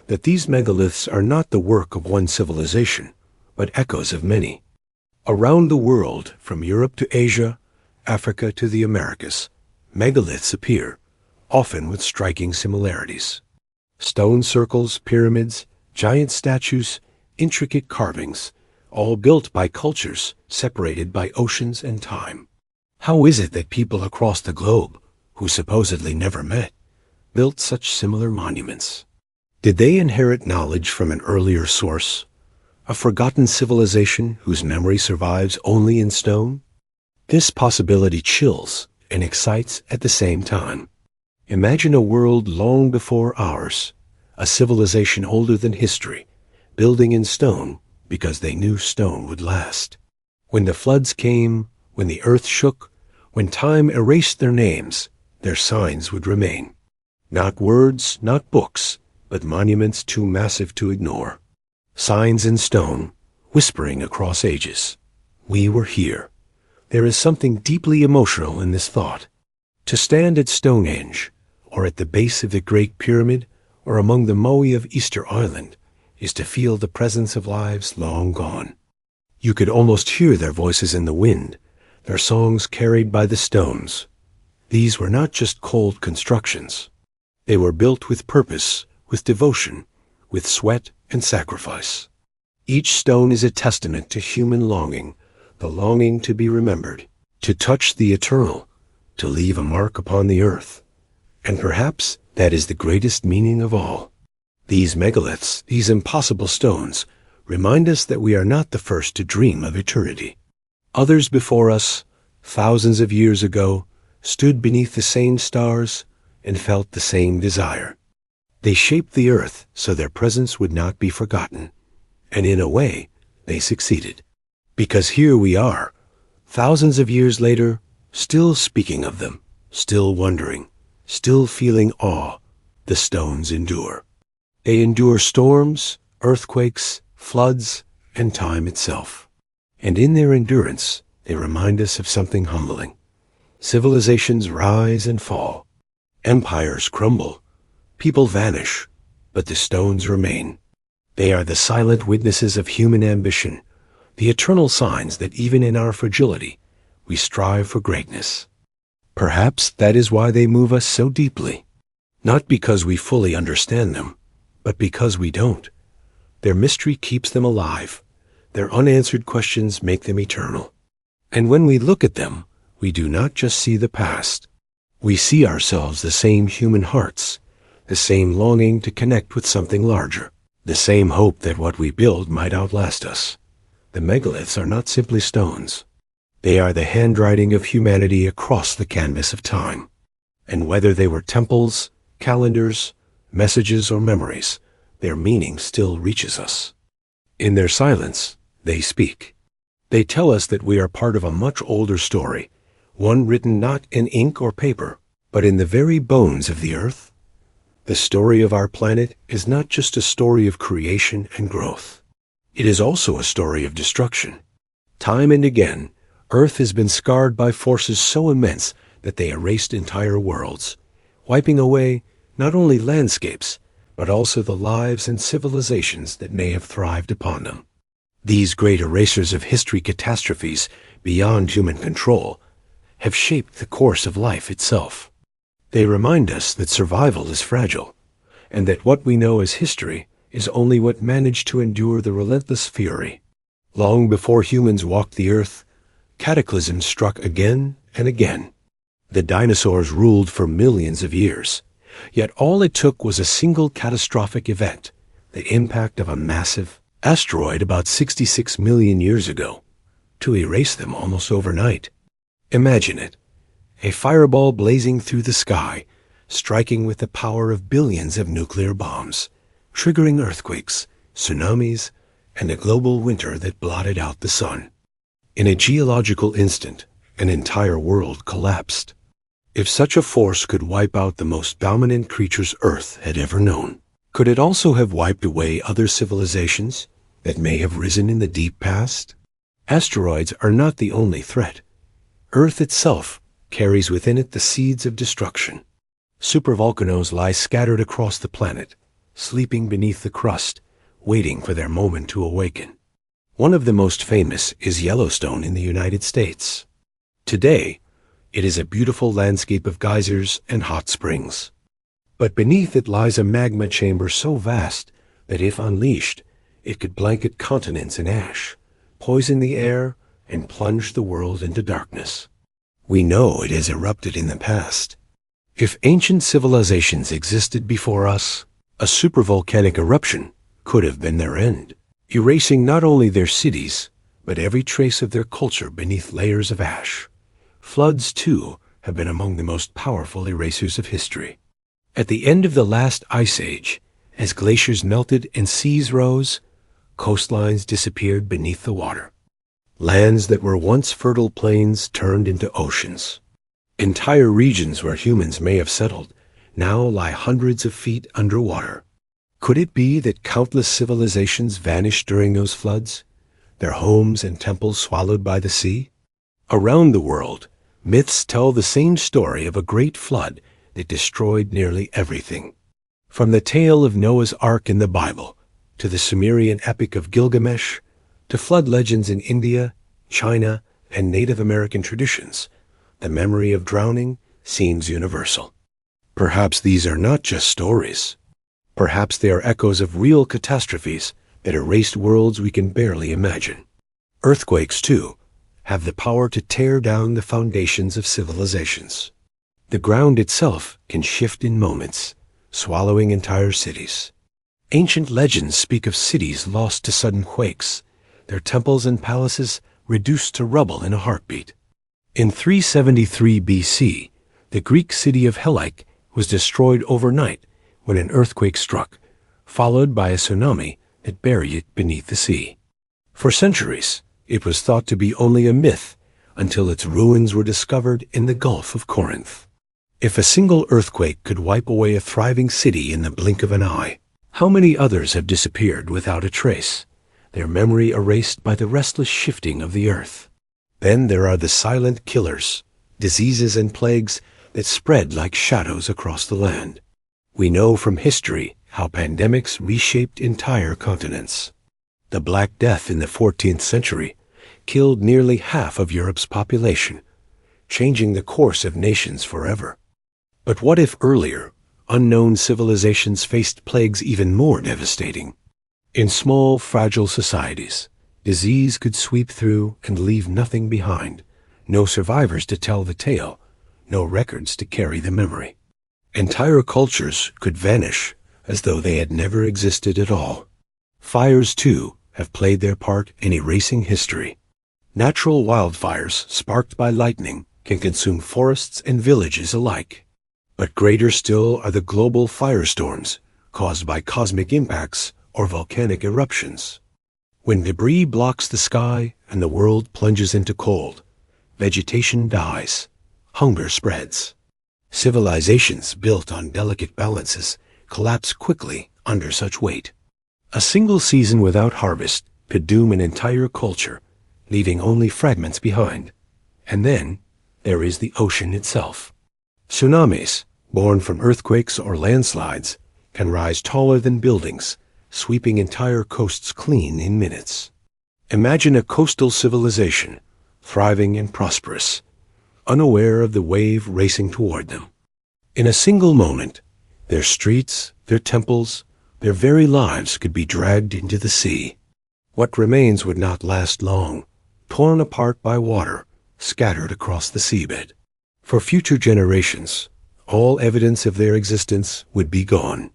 that these megaliths are not the work of one civilization, but echoes of many. Around the world, from Europe to Asia, Africa to the Americas, megaliths appear, often with striking similarities. Stone circles, pyramids, giant statues, intricate carvings, all built by cultures separated by oceans and time. How is it that people across the globe, who supposedly never met, built such similar monuments? Did they inherit knowledge from an earlier source, a forgotten civilization whose memory survives only in stone? This possibility chills and excites at the same time. Imagine a world long before ours, a civilization older than history, building in stone because they knew stone would last. When the floods came, when the earth shook, when time erased their names, their signs would remain. Not words, not books, but monuments too massive to ignore. Signs in stone, whispering across ages. We were here. There is something deeply emotional in this thought. To stand at Stonehenge, or at the base of the Great Pyramid, or among the Moai of Easter Island, is to feel the presence of lives long gone. You could almost hear their voices in the wind, their songs carried by the stones. These were not just cold constructions. They were built with purpose, with devotion, with sweat and sacrifice. Each stone is a testament to human longing, the longing to be remembered, to touch the eternal, to leave a mark upon the earth. And perhaps that is the greatest meaning of all. These megaliths, these impossible stones, remind us that we are not the first to dream of eternity. Others before us, thousands of years ago, stood beneath the same stars and felt the same desire. They shaped the earth so their presence would not be forgotten. And in a way, they succeeded. Because here we are, thousands of years later, still speaking of them, still wondering, still feeling awe. The stones endure. They endure storms, earthquakes, floods, and time itself. And in their endurance, they remind us of something humbling. Civilizations rise and fall. Empires crumble. People vanish. But the stones remain. They are the silent witnesses of human ambition, the eternal signs that even in our fragility, we strive for greatness. Perhaps that is why they move us so deeply. Not because we fully understand them, but because we don't. Their mystery keeps them alive. Their unanswered questions make them eternal. And when we look at them, we do not just see the past. We see ourselves the same human hearts, the same longing to connect with something larger, the same hope that what we build might outlast us. The megaliths are not simply stones. They are the handwriting of humanity across the canvas of time. And whether they were temples, calendars, messages, or memories, their meaning still reaches us. In their silence, they speak. They tell us that we are part of a much older story, one written not in ink or paper, but in the very bones of the earth. The story of our planet is not just a story of creation and growth. It is also a story of destruction. Time and again, Earth has been scarred by forces so immense that they erased entire worlds, wiping away not only landscapes, but also the lives and civilizations that may have thrived upon them. These great erasers of history catastrophes beyond human control have shaped the course of life itself. They remind us that survival is fragile, and that what we know as history is only what managed to endure the relentless fury. Long before humans walked the earth, cataclysms struck again and again. The dinosaurs ruled for millions of years, yet all it took was a single catastrophic event, the impact of a massive asteroid about 66 million years ago, to erase them almost overnight. Imagine it. A fireball blazing through the sky, striking with the power of billions of nuclear bombs, triggering earthquakes, tsunamis, and a global winter that blotted out the sun. In a geological instant, an entire world collapsed. If such a force could wipe out the most dominant creatures Earth had ever known, could it also have wiped away other civilizations that may have risen in the deep past? Asteroids are not the only threat. Earth itself carries within it the seeds of destruction. Supervolcanoes lie scattered across the planet, sleeping beneath the crust, waiting for their moment to awaken. One of the most famous is Yellowstone in the United States. Today, it is a beautiful landscape of geysers and hot springs. But beneath it lies a magma chamber so vast that if unleashed, it could blanket continents in ash, poison the air, and plunge the world into darkness. We know it has erupted in the past. If ancient civilizations existed before us, a supervolcanic eruption could have been their end, erasing not only their cities, but every trace of their culture beneath layers of ash. Floods, too, have been among the most powerful erasers of history. At the end of the last ice age, As glaciers melted and seas rose, coastlines disappeared beneath the water. Lands that were once fertile plains turned into oceans. Entire regions where humans may have settled now lie hundreds of feet underwater. Could it be that countless civilizations vanished during those floods, their homes and temples swallowed by the sea? Around the world, myths tell the same story of a great flood that destroyed nearly everything. From the tale of Noah's Ark in the Bible, to the Sumerian epic of Gilgamesh, to flood legends in India, China, and Native American traditions, the memory of drowning seems universal. Perhaps these are not just stories. Perhaps they are echoes of real catastrophes that erased worlds we can barely imagine. Earthquakes, too, have the power to tear down the foundations of civilizations. The ground itself can shift in moments, swallowing entire cities. Ancient legends speak of cities lost to sudden quakes, their temples and palaces reduced to rubble in a heartbeat. In 373 BC, the Greek city of Helike was destroyed overnight when an earthquake struck, followed by a tsunami that buried it beneath the sea. For centuries, it was thought to be only a myth until its ruins were discovered in the Gulf of Corinth. If a single earthquake could wipe away a thriving city in the blink of an eye, how many others have disappeared without a trace, their memory erased by the restless shifting of the earth? Then there are the silent killers, diseases and plagues that spread like shadows across the land. We know from history how pandemics reshaped entire continents. The Black Death in the 14th century killed nearly half of Europe's population, changing the course of nations forever. But what if earlier, unknown civilizations faced plagues even more devastating? In small, fragile societies, disease could sweep through and leave nothing behind, no survivors to tell the tale, no records to carry the memory. Entire cultures could vanish as though they had never existed at all. Fires, too, have played their part in erasing history. Natural wildfires sparked by lightning can consume forests and villages alike. But greater still are the global firestorms caused by cosmic impacts or volcanic eruptions. When debris blocks the sky and the world plunges into cold, vegetation dies, hunger spreads. Civilizations built on delicate balances collapse quickly under such weight. A single season without harvest could doom an entire culture, leaving only fragments behind. And then there is the ocean itself. Tsunamis, born from earthquakes or landslides, can rise taller than buildings, sweeping entire coasts clean in minutes. Imagine a coastal civilization, thriving and prosperous, unaware of the wave racing toward them. In a single moment, their streets, their temples, their very lives could be dragged into the sea. What remains would not last long, torn apart by water, scattered across the seabed. For future generations, all evidence of their existence would be gone.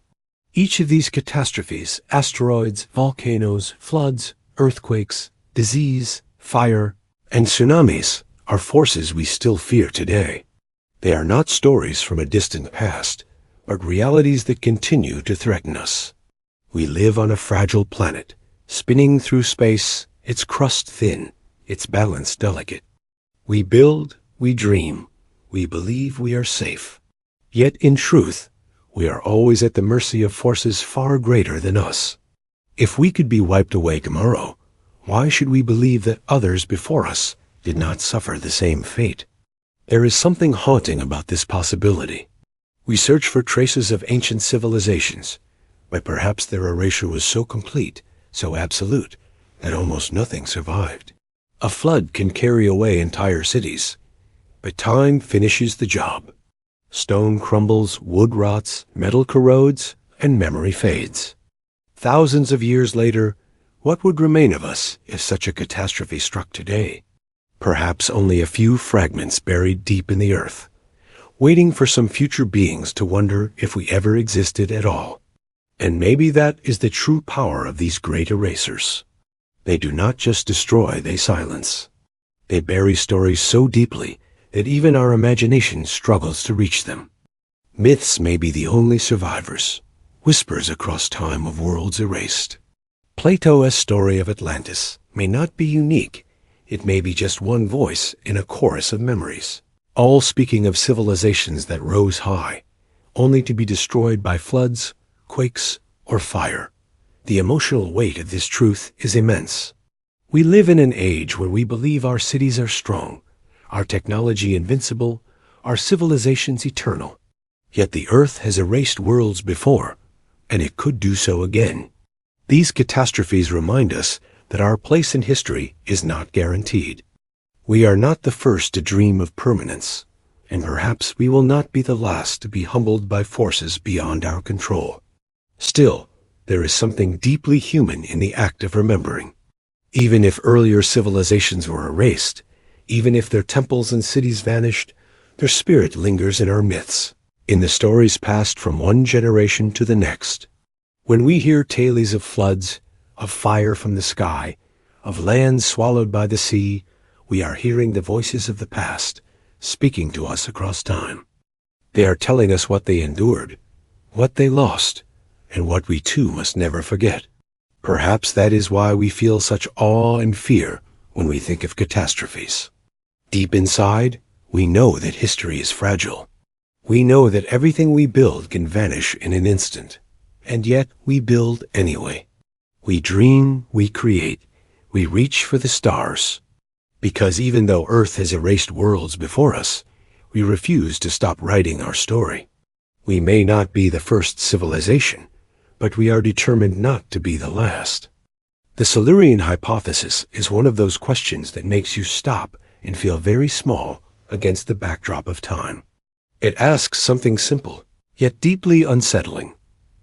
Each of these catastrophes, asteroids, volcanoes, floods, earthquakes, disease, fire, and tsunamis, are forces we still fear today. They are not stories from a distant past, but realities that continue to threaten us. We live on a fragile planet, spinning through space, its crust thin, its balance delicate. We build, we dream, we believe we are safe. Yet in truth, we are always at the mercy of forces far greater than us. If we could be wiped away tomorrow, why should we believe that others before us did not suffer the same fate? There is something haunting about this possibility. We search for traces of ancient civilizations, but perhaps their erasure was so complete, so absolute, that almost nothing survived. A flood can carry away entire cities, but time finishes the job. Stone crumbles, wood rots, metal corrodes, and memory fades. Thousands of years later, what would remain of us if such a catastrophe struck today? Perhaps only a few fragments buried deep in the earth, waiting for some future beings to wonder if we ever existed at all. And maybe that is the true power of these great erasers. They do not just destroy, they silence. They bury stories so deeply that even our imagination struggles to reach them. Myths may be the only survivors, whispers across time of worlds erased. Plato's story of Atlantis may not be unique. It may be just one voice in a chorus of memories, all speaking of civilizations that rose high, only to be destroyed by floods, quakes, or fire. The emotional weight of this truth is immense. We live in an age where we believe our cities are strong, our technology invincible, our civilizations eternal. Yet the Earth has erased worlds before, and it could do so again. These catastrophes remind us that our place in history is not guaranteed. We are not the first to dream of permanence, and perhaps we will not be the last to be humbled by forces beyond our control. Still, there is something deeply human in the act of remembering. Even if earlier civilizations were erased, even if their temples and cities vanished, their spirit lingers in our myths, in the stories passed from one generation to the next. When we hear tales of floods, of fire from the sky, of lands swallowed by the sea, we are hearing the voices of the past, speaking to us across time. They are telling us what they endured, what they lost, and what we too must never forget. Perhaps that is why we feel such awe and fear when we think of catastrophes. Deep inside, we know that history is fragile. We know that everything we build can vanish in an instant, and yet we build anyway. We dream, we create, we reach for the stars. Because even though Earth has erased worlds before us, we refuse to stop writing our story. We may not be the first civilization, but we are determined not to be the last. The Silurian Hypothesis is one of those questions that makes you stop and feel very small against the backdrop of time. It asks something simple, yet deeply unsettling.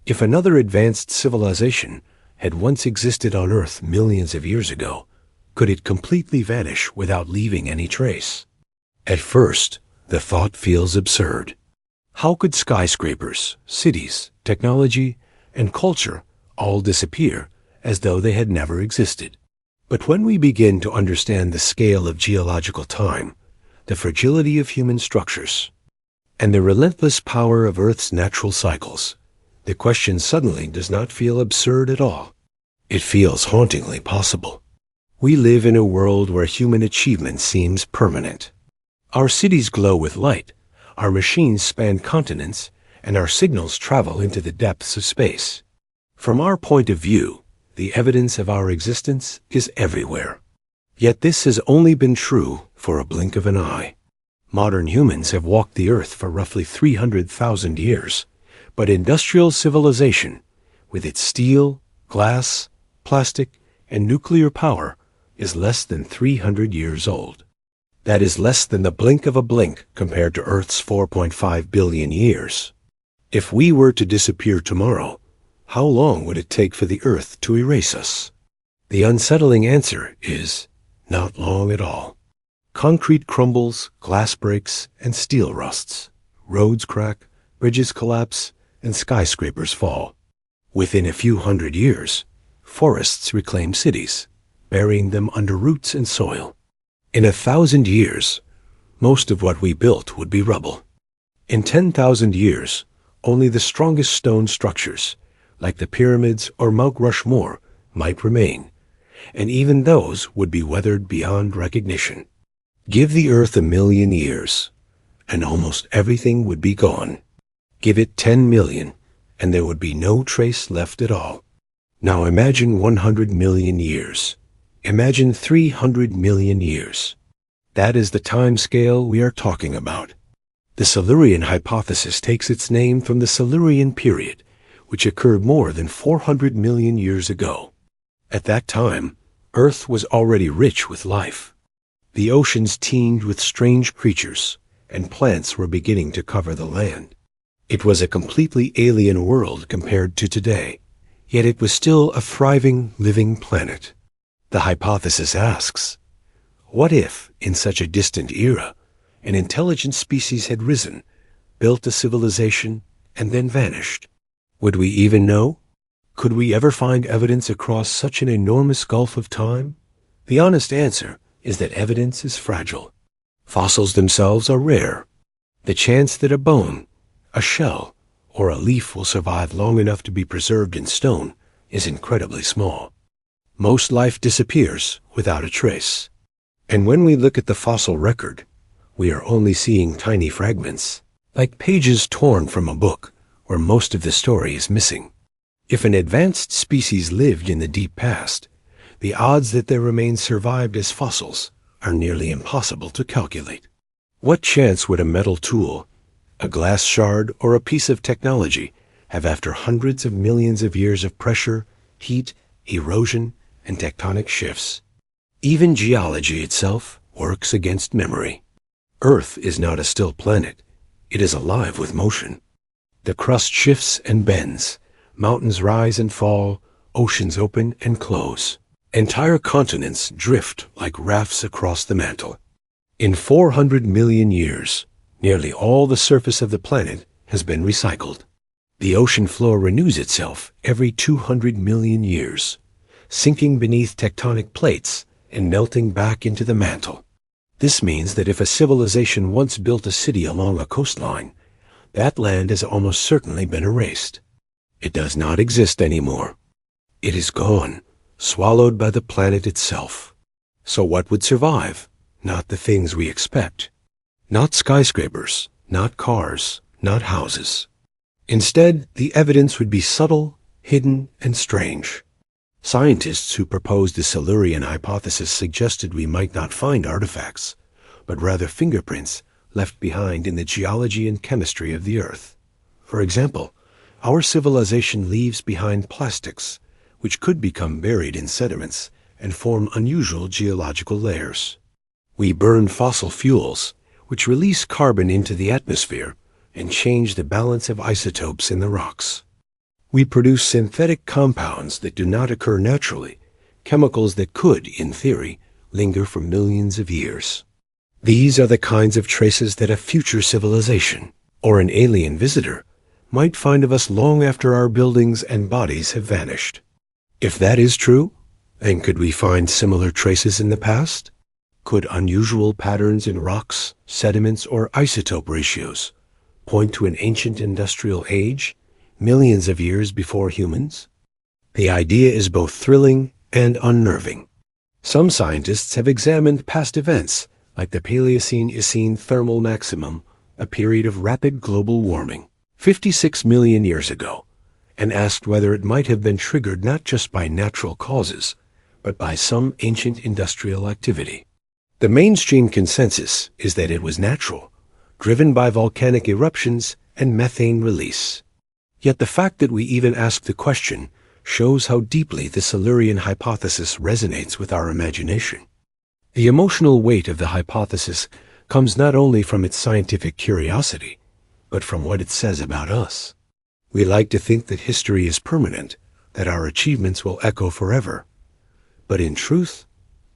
If another advanced civilization had once existed on Earth millions of years ago, could it completely vanish without leaving any trace? At first, the thought feels absurd. How could skyscrapers, cities, technology, and culture all disappear as though they had never existed? But when we begin to understand the scale of geological time, the fragility of human structures, and the relentless power of Earth's natural cycles, the question suddenly does not feel absurd at all. It feels hauntingly possible. We live in a world where human achievement seems permanent. Our cities glow with light, our machines span continents, and our signals travel into the depths of space. From our point of view, the evidence of our existence is everywhere. Yet this has only been true for a blink of an eye. Modern humans have walked the earth for roughly 300,000 years, but industrial civilization, with its steel, glass, plastic, and nuclear power, is less than 300 years old. That is less than the blink of a blink compared to Earth's 4.5 billion years. If we were to disappear tomorrow, how long would it take for the Earth to erase us? The unsettling answer is not long at all. Concrete crumbles, glass breaks, and steel rusts. Roads crack, bridges collapse, and skyscrapers fall. Within a few hundred years, forests reclaim cities, burying them under roots and soil. In 1,000 years, most of what we built would be rubble. In 10,000 years, only the strongest stone structures, like the pyramids or Mount Rushmore, might remain, and even those would be weathered beyond recognition. Give the Earth 1,000,000 years, and almost everything would be gone. Give it 10 million, and there would be no trace left at all. Now imagine 100 million years. Imagine 300 million years. That is the time scale we are talking about. The Silurian Hypothesis takes its name from the Silurian period, which occurred more than 400 million years ago. At that time, Earth was already rich with life. The oceans teemed with strange creatures, and plants were beginning to cover the land. It was a completely alien world compared to today, yet it was still a thriving, living planet. The hypothesis asks, what if, in such a distant era, an intelligent species had risen, built a civilization, and then vanished? Would we even know? Could we ever find evidence across such an enormous gulf of time? The honest answer is that evidence is fragile. Fossils themselves are rare. The chance that a bone, a shell, or a leaf will survive long enough to be preserved in stone is incredibly small. Most life disappears without a trace. And when we look at the fossil record, we are only seeing tiny fragments, like pages torn from a book where most of the story is missing. If an advanced species lived in the deep past, the odds that their remains survived as fossils are nearly impossible to calculate. What chance would a metal tool, a glass shard, or a piece of technology have after hundreds of millions of years of pressure, heat, erosion, and tectonic shifts? Even geology itself works against memory. Earth is not a still planet. It is alive with motion. The crust shifts and bends. Mountains rise and fall. Oceans open and close. Entire continents drift like rafts across the mantle. In 400 million years, nearly all the surface of the planet has been recycled. The ocean floor renews itself every 200 million years, sinking beneath tectonic plates and melting back into the mantle. This means that if a civilization once built a city along a coastline, that land has almost certainly been erased. It does not exist anymore. It is gone, swallowed by the planet itself. So what would survive? Not the things we expect. Not skyscrapers, not cars, not houses. Instead, the evidence would be subtle, hidden, and strange. Scientists who proposed the Silurian hypothesis suggested we might not find artifacts, but rather fingerprints left behind in the geology and chemistry of the Earth. For example, our civilization leaves behind plastics, which could become buried in sediments and form unusual geological layers. We burn fossil fuels, which release carbon into the atmosphere and change the balance of isotopes in the rocks. We produce synthetic compounds that do not occur naturally, chemicals that could, in theory, linger for millions of years. These are the kinds of traces that a future civilization, or an alien visitor, might find of us long after our buildings and bodies have vanished. If that is true, then could we find similar traces in the past? Could unusual patterns in rocks, sediments, or isotope ratios point to an ancient industrial age, millions of years before humans? The idea is both thrilling and unnerving. Some scientists have examined past events, like the Paleocene-Eocene thermal maximum, a period of rapid global warming, 56 million years ago, and asked whether it might have been triggered not just by natural causes, but by some ancient industrial activity. The mainstream consensus is that it was natural, driven by volcanic eruptions and methane release. Yet the fact that we even ask the question shows how deeply the Silurian hypothesis resonates with our imagination. The emotional weight of the hypothesis comes not only from its scientific curiosity, but from what it says about us. We like to think that history is permanent, that our achievements will echo forever. But in truth,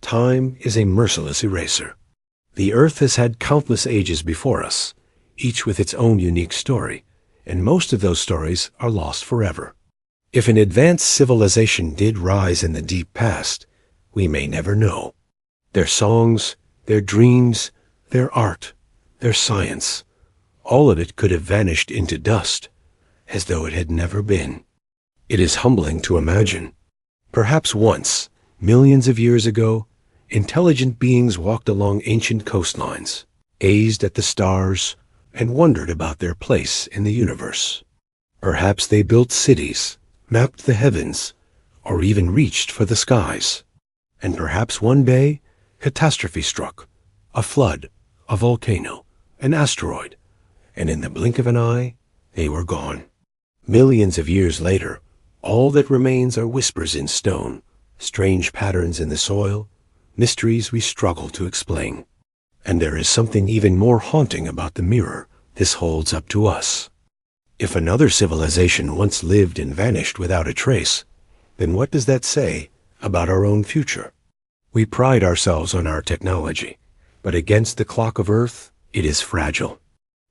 time is a merciless eraser. The Earth has had countless ages before us, each with its own unique story, and most of those stories are lost forever. If an advanced civilization did rise in the deep past, we may never know. Their songs, their dreams, their art, their science, all of it could have vanished into dust, as though it had never been. It is humbling to imagine. Perhaps once, millions of years ago, intelligent beings walked along ancient coastlines, gazed at the stars, and wondered about their place in the universe. Perhaps they built cities, mapped the heavens, or even reached for the skies. And perhaps one day, catastrophe struck, a flood, a volcano, an asteroid, and in the blink of an eye, they were gone. Millions of years later, all that remains are whispers in stone, strange patterns in the soil, mysteries we struggle to explain. And there is something even more haunting about the mirror this holds up to us. If another civilization once lived and vanished without a trace, then what does that say about our own future? We pride ourselves on our technology, but against the clock of Earth, it is fragile.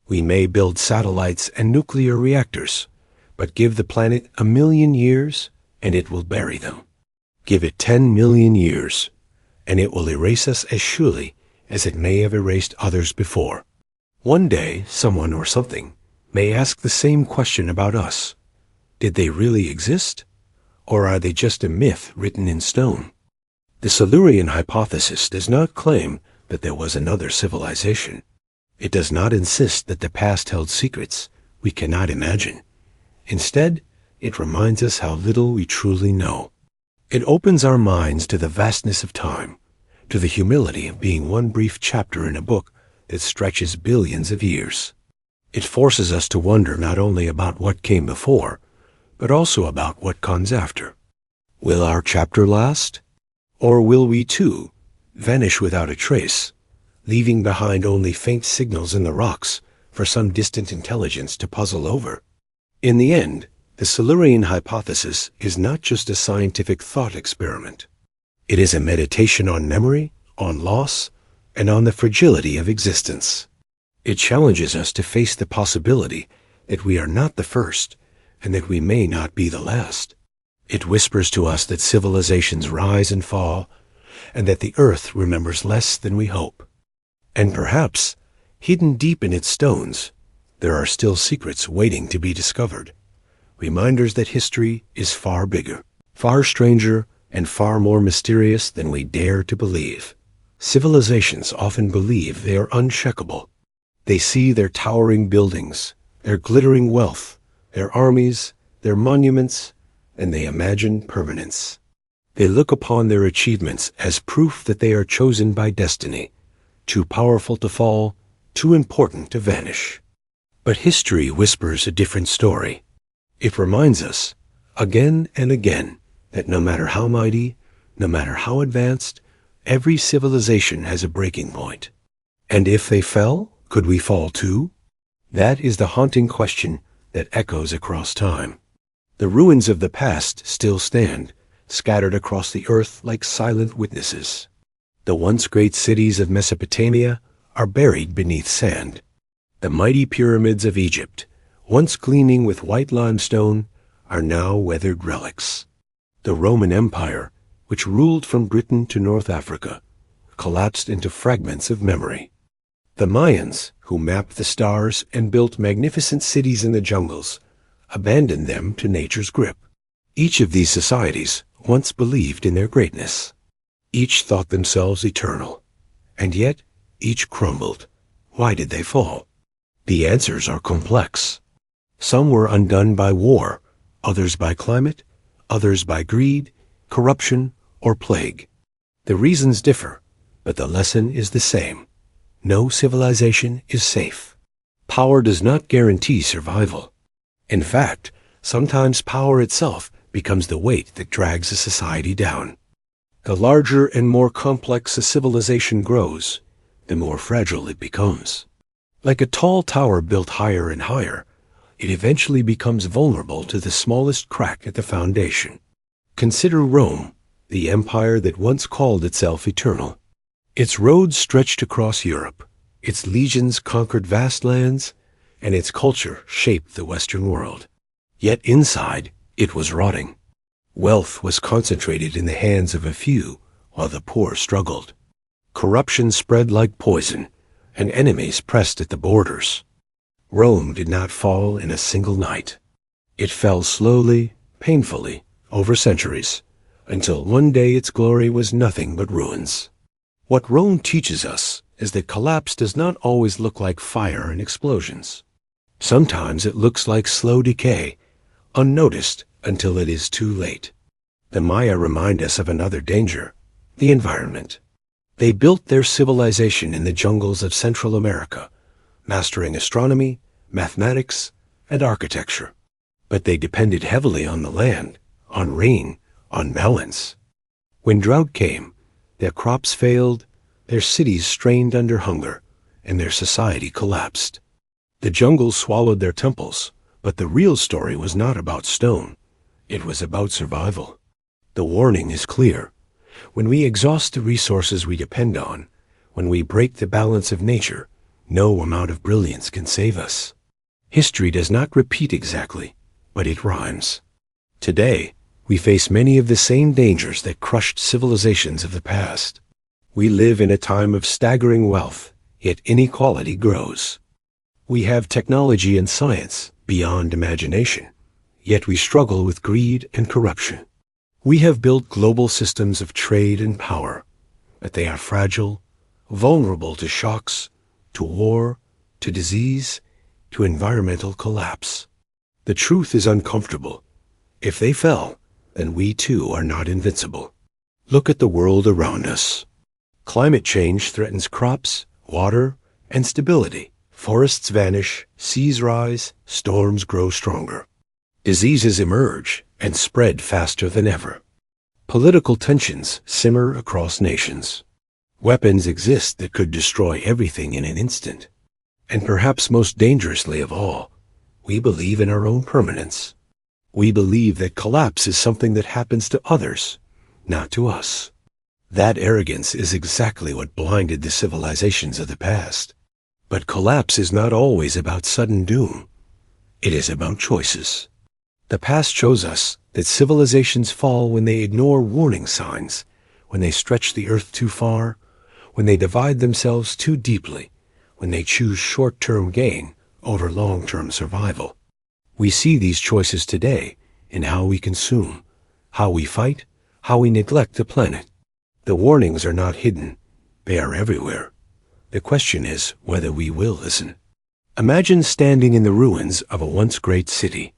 We may build satellites and nuclear reactors, but give the planet 1,000,000 years, and it will bury them. Give it 10 million years, and it will erase us as surely as it may have erased others before. One day, someone or something may ask the same question about us. Did they really exist? Or are they just a myth written in stone? The Silurian Hypothesis does not claim that there was another civilization. It does not insist that the past held secrets we cannot imagine. Instead, it reminds us how little we truly know. It opens our minds to the vastness of time, to the humility of being one brief chapter in a book that stretches billions of years. It forces us to wonder not only about what came before, but also about what comes after. Will our chapter last? Or will we too vanish without a trace, leaving behind only faint signals in the rocks for some distant intelligence to puzzle over? In the end, the Silurian Hypothesis is not just a scientific thought experiment. It is a meditation on memory, on loss, and on the fragility of existence. It challenges us to face the possibility that we are not the first, and that we may not be the last. It whispers to us that civilizations rise and fall, and that the earth remembers less than we hope. And perhaps, hidden deep in its stones, there are still secrets waiting to be discovered. Reminders that history is far bigger, far stranger, and far more mysterious than we dare to believe. Civilizations often believe they are uncheckable. They see their towering buildings, their glittering wealth, their armies, their monuments, and they imagine permanence. They look upon their achievements as proof that they are chosen by destiny, too powerful to fall, too important to vanish. But history whispers a different story. It reminds us, again and again, that no matter how mighty, no matter how advanced, every civilization has a breaking point. And if they fell, could we fall too? That is the haunting question that echoes across time. The ruins of the past still stand, scattered across the earth like silent witnesses. The once great cities of Mesopotamia are buried beneath sand. The mighty pyramids of Egypt, once gleaming with white limestone, are now weathered relics. The Roman Empire, which ruled from Britain to North Africa, collapsed into fragments of memory. The Mayans, who mapped the stars and built magnificent cities in the jungles, abandoned them to nature's grip. Each of these societies once believed in their greatness. Each thought themselves eternal, and yet each crumbled. Why did they fall? The answers are complex. Some were undone by war, others by climate, others by greed, corruption, or plague. The reasons differ, but the lesson is the same. No civilization is safe. Power does not guarantee survival. In fact, sometimes power itself becomes the weight that drags a society down. The larger and more complex a civilization grows, the more fragile it becomes. Like a tall tower built higher and higher, it eventually becomes vulnerable to the smallest crack at the foundation. Consider Rome, the empire that once called itself eternal. Its roads stretched across Europe, its legions conquered vast lands, and its culture shaped the Western world. Yet inside, it was rotting. Wealth was concentrated in the hands of a few, while the poor struggled. Corruption spread like poison, and enemies pressed at the borders. Rome did not fall in a single night. It fell slowly, painfully, over centuries, until one day its glory was nothing but ruins. What Rome teaches us is that collapse does not always look like fire and explosions. Sometimes it looks like slow decay, unnoticed until it is too late. The Maya remind us of another danger, the environment. They built their civilization in the jungles of Central America, mastering astronomy, mathematics, and architecture. But they depended heavily on the land, on rain, on balance. When drought came, their crops failed, their cities strained under hunger, and their society collapsed. The jungles swallowed their temples, but the real story was not about stone. It was about survival. The warning is clear. When we exhaust the resources we depend on, when we break the balance of nature, no amount of brilliance can save us. History does not repeat exactly, but it rhymes. Today, we face many of the same dangers that crushed civilizations of the past. We live in a time of staggering wealth, yet inequality grows. We have technology and science beyond imagination, yet we struggle with greed and corruption. We have built global systems of trade and power, but they are fragile, vulnerable to shocks, to war, to disease, to environmental collapse. The truth is uncomfortable. If they fell, then we too are not invincible. Look at the world around us. Climate change threatens crops, water, and stability. Forests vanish, seas rise, storms grow stronger. Diseases emerge and spread faster than ever. Political tensions simmer across nations. Weapons exist that could destroy everything in an instant. And perhaps most dangerously of all, we believe in our own permanence. We believe that collapse is something that happens to others, not to us. That arrogance is exactly what blinded the civilizations of the past. But collapse is not always about sudden doom. It is about choices. The past shows us that civilizations fall when they ignore warning signs, when they stretch the earth too far, when they divide themselves too deeply, when they choose short-term gain over long-term survival. We see these choices today in how we consume, how we fight, how we neglect the planet. The warnings are not hidden. They are everywhere. The question is whether we will listen. Imagine standing in the ruins of a once great city.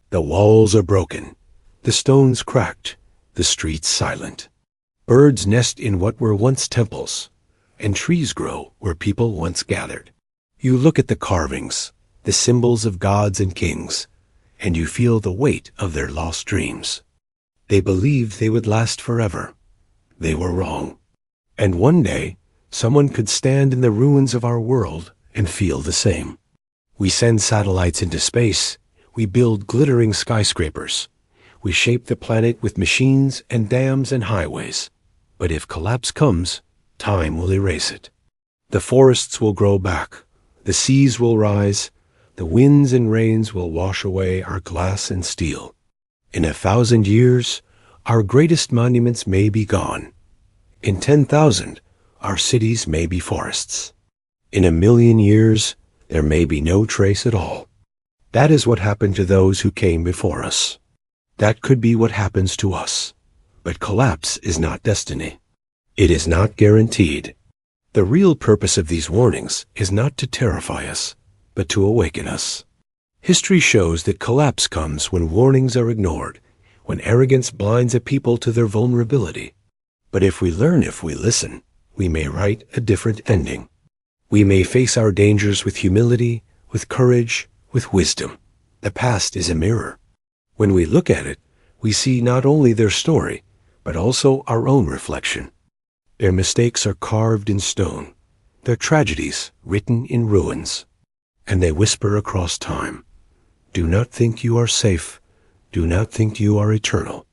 The walls are broken, the stones cracked, the streets silent. Birds nest in what were once temples, and trees grow where people once gathered. You look at the carvings, the symbols of gods and kings, and you feel the weight of their lost dreams. They believed they would last forever. They were wrong. And one day, someone could stand in the ruins of our world and feel the same. We send satellites into space. We build glittering skyscrapers. We shape the planet with machines and dams and highways. But if collapse comes, time will erase it. The forests will grow back. The seas will rise. The winds and rains will wash away our glass and steel. In 1,000 years, our greatest monuments may be gone. In 10,000, our cities may be forests. In 1,000,000 years, there may be no trace at all. That is what happened to those who came before us. That could be what happens to us. But collapse is not destiny. It is not guaranteed. The real purpose of these warnings is not to terrify us, but to awaken us. History shows that collapse comes when warnings are ignored, when arrogance blinds a people to their vulnerability. But if we listen, we may write a different ending. We may face our dangers with humility, with courage, with wisdom. The past is a mirror. When we look at it, we see not only their story, but also our own reflection. Their mistakes are carved in stone, their tragedies written in ruins, and they whisper across time. Do not think you are safe. Do not think you are eternal.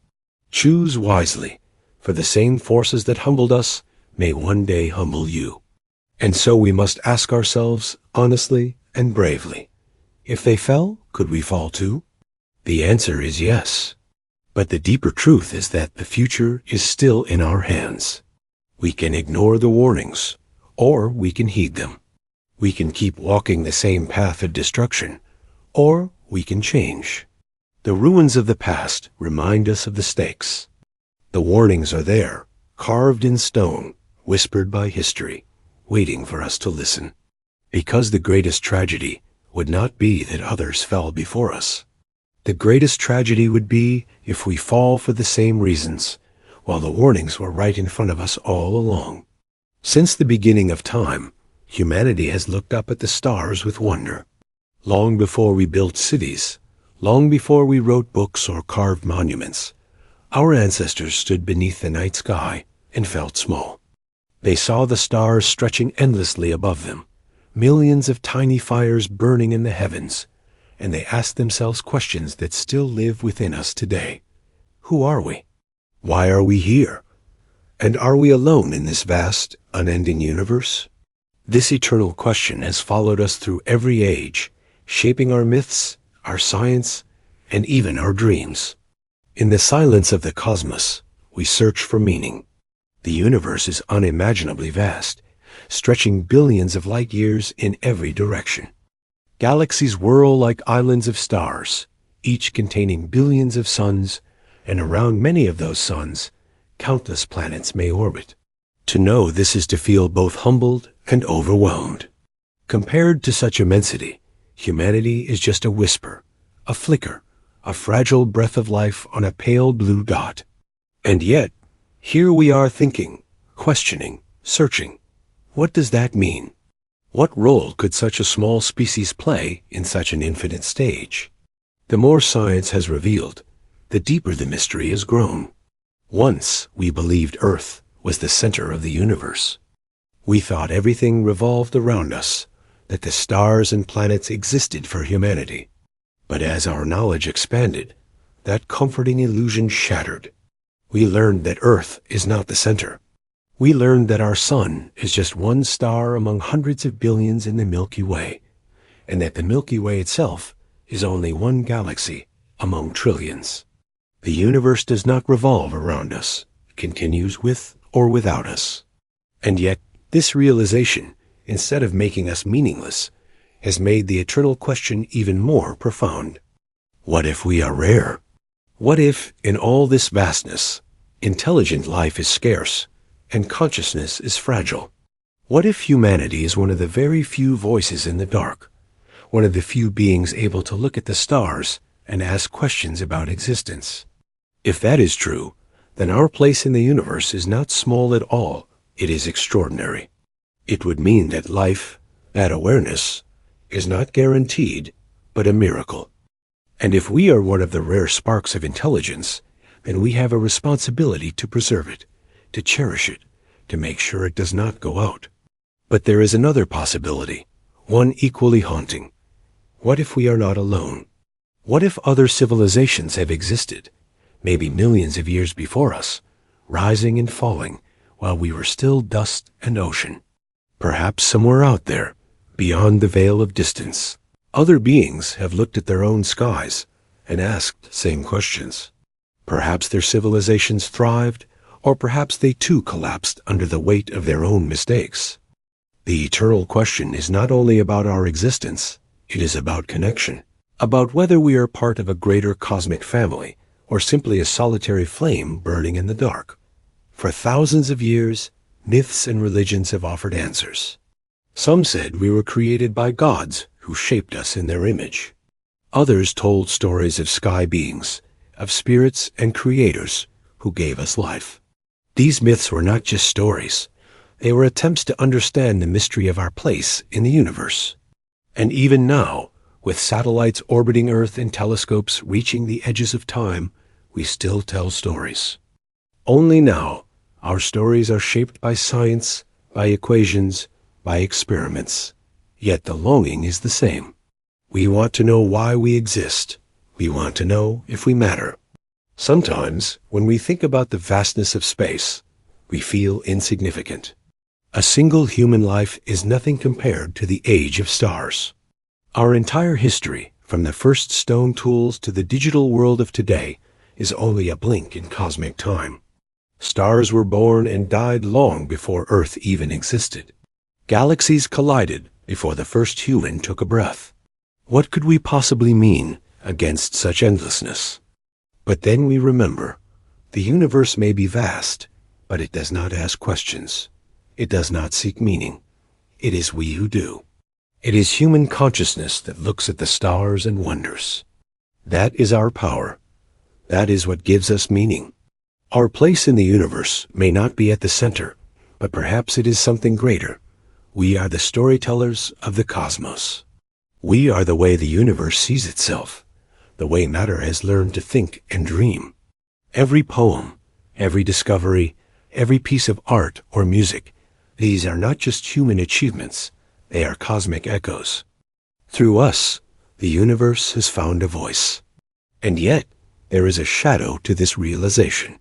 Choose wisely, for the same forces that humbled us may one day humble you. And so we must ask ourselves honestly and bravely, if they fell, could we fall too? The answer is yes. But the deeper truth is that the future is still in our hands. We can ignore the warnings, or we can heed them. We can keep walking the same path of destruction, or we can change. The ruins of the past remind us of the stakes. The warnings are there, carved in stone, whispered by history, waiting for us to listen. Because the greatest tragedy would not be that others fell before us. The greatest tragedy would be if we fall for the same reasons, while the warnings were right in front of us all along. Since the beginning of time, humanity has looked up at the stars with wonder. Long before we built cities, long before we wrote books or carved monuments, our ancestors stood beneath the night sky and felt small. They saw the stars stretching endlessly above them, millions of tiny fires burning in the heavens, and they asked themselves questions that still live within us today. Who are we? Why are we here? And are we alone in this vast, unending universe? This eternal question has followed us through every age, shaping our myths, our science, and even our dreams. In the silence of the cosmos, we search for meaning. The universe is unimaginably vast, stretching billions of light years in every direction. Galaxies whirl like islands of stars, each containing billions of suns, and around many of those suns, countless planets may orbit. To know this is to feel both humbled and overwhelmed. Compared to such immensity, humanity is just a whisper, a flicker, a fragile breath of life on a pale blue dot. And yet, here we are thinking, questioning, searching. What does that mean? What role could such a small species play in such an infinite stage? The more science has revealed, the deeper the mystery has grown. Once we believed Earth was the center of the universe. We thought everything revolved around us, that the stars and planets existed for humanity. But as our knowledge expanded, that comforting illusion shattered. We learned that Earth is not the center. We learned that our sun is just one star among hundreds of billions in the Milky Way, and that the Milky Way itself is only one galaxy among trillions. The universe does not revolve around us, it continues with or without us. And yet, this realization, instead of making us meaningless, has made the eternal question even more profound. What if we are rare? What if, in all this vastness, intelligent life is scarce, and consciousness is fragile? What if humanity is one of the very few voices in the dark, one of the few beings able to look at the stars and ask questions about existence? If that is true, then our place in the universe is not small at all, it is extraordinary. It would mean that life, that awareness, is not guaranteed, but a miracle. And if we are one of the rare sparks of intelligence, then we have a responsibility to preserve it, to cherish it, to make sure it does not go out. But there is another possibility, one equally haunting. What if we are not alone? What if other civilizations have existed, maybe millions of years before us, rising and falling while we were still dust and ocean? Perhaps somewhere out there, beyond the veil of distance, other beings have looked at their own skies and asked same questions. Perhaps their civilizations thrived, or perhaps they too collapsed under the weight of their own mistakes. The eternal question is not only about our existence, it is about connection, about whether we are part of a greater cosmic family, or simply a solitary flame burning in the dark. For thousands of years, myths and religions have offered answers. Some said we were created by gods who shaped us in their image. Others told stories of sky beings, of spirits and creators who gave us life. These myths were not just stories. They were attempts to understand the mystery of our place in the universe. And even now, with satellites orbiting Earth and telescopes reaching the edges of time, we still tell stories. Only now, our stories are shaped by science, by equations, by experiments. Yet the longing is the same. We want to know why we exist. We want to know if we matter. Sometimes, when we think about the vastness of space, we feel insignificant. A single human life is nothing compared to the age of stars. Our entire history, from the first stone tools to the digital world of today, is only a blink in cosmic time. Stars were born and died long before Earth even existed. Galaxies collided before the first human took a breath. What could we possibly mean against such endlessness? But then we remember, the universe may be vast, but it does not ask questions. It does not seek meaning. It is we who do. It is human consciousness that looks at the stars and wonders. That is our power. That is what gives us meaning. Our place in the universe may not be at the center, but perhaps it is something greater. We are the storytellers of the cosmos. We are the way the universe sees itself, the way matter has learned to think and dream. Every poem, every discovery, every piece of art or music, these are not just human achievements, they are cosmic echoes. Through us, the universe has found a voice. And yet, there is a shadow to this realization.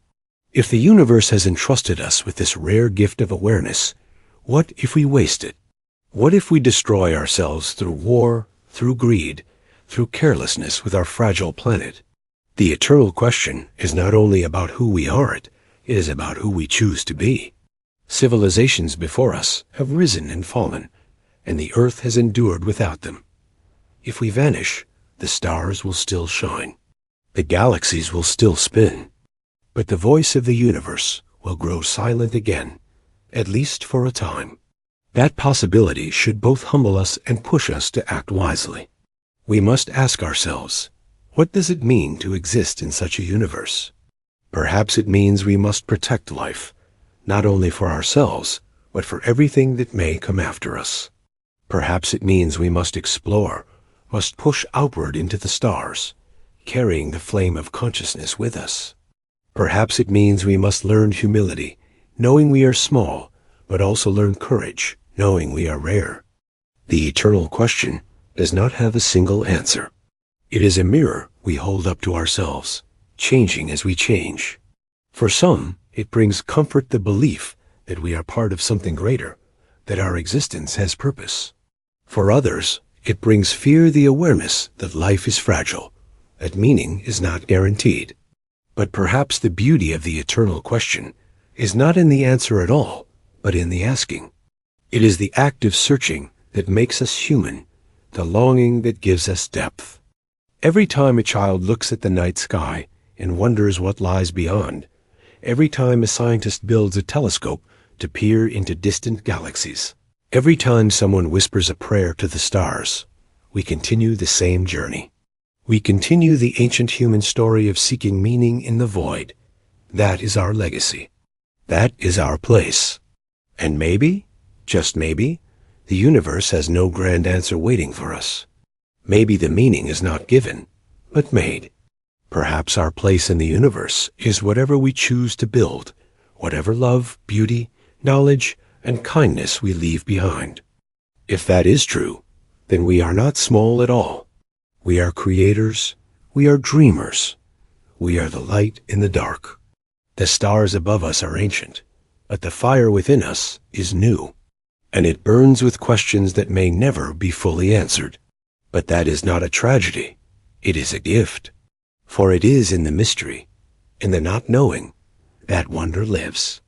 If the universe has entrusted us with this rare gift of awareness, what if we waste it? What if we destroy ourselves through war, through greed, through carelessness with our fragile planet? The eternal question is not only about who we are, it is about who we choose to be. Civilizations before us have risen and fallen, and the earth has endured without them. If we vanish, the stars will still shine. The galaxies will still spin. But the voice of the universe will grow silent again, at least for a time. That possibility should both humble us and push us to act wisely. We must ask ourselves, what does it mean to exist in such a universe? Perhaps it means we must protect life, not only for ourselves, but for everything that may come after us. Perhaps it means we must explore, must push outward into the stars, carrying the flame of consciousness with us. Perhaps it means we must learn humility, knowing we are small, but also learn courage, knowing we are rare. The eternal question does not have a single answer. It is a mirror we hold up to ourselves, changing as we change. For some, it brings comfort the belief that we are part of something greater, that our existence has purpose. For others, it brings fear the awareness that life is fragile, that meaning is not guaranteed. But perhaps the beauty of the eternal question is not in the answer at all, but in the asking. It is the act of searching that makes us human, the longing that gives us depth. Every time a child looks at the night sky and wonders what lies beyond, every time a scientist builds a telescope to peer into distant galaxies, every time someone whispers a prayer to the stars, we continue the same journey. We continue the ancient human story of seeking meaning in the void. That is our legacy. That is our place. And maybe, just maybe, the universe has no grand answer waiting for us. Maybe the meaning is not given, but made. Perhaps our place in the universe is whatever we choose to build, whatever love, beauty, knowledge, and kindness we leave behind. If that is true, then we are not small at all. We are creators. We are dreamers. We are the light in the dark. The stars above us are ancient, but the fire within us is new, and it burns with questions that may never be fully answered. But that is not a tragedy. It is a gift. For it is in the mystery, in the not knowing, that wonder lives.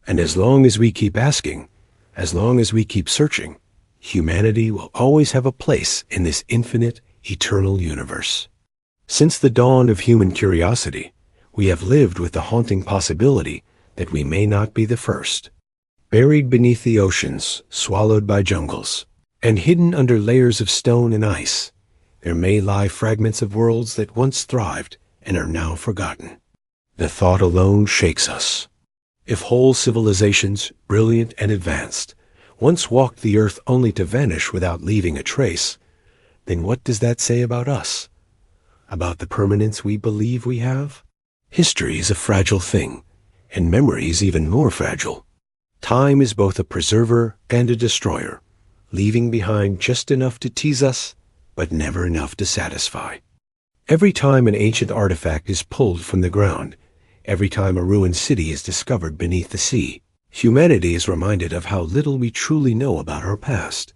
And as long as we keep asking, as long as we keep searching, humanity will always have a place in this infinite, eternal universe. Since the dawn of human curiosity, we have lived with the haunting possibility that we may not be the first. Buried beneath the oceans, swallowed by jungles, and hidden under layers of stone and ice, there may lie fragments of worlds that once thrived and are now forgotten. The thought alone shakes us. If whole civilizations, brilliant and advanced, once walked the earth only to vanish without leaving a trace, then what does that say about us? About the permanence we believe we have? History is a fragile thing, and memory is even more fragile. Time is both a preserver and a destroyer, leaving behind just enough to tease us, but never enough to satisfy. Every time an ancient artifact is pulled from the ground, every time a ruined city is discovered beneath the sea, humanity is reminded of how little we truly know about our past.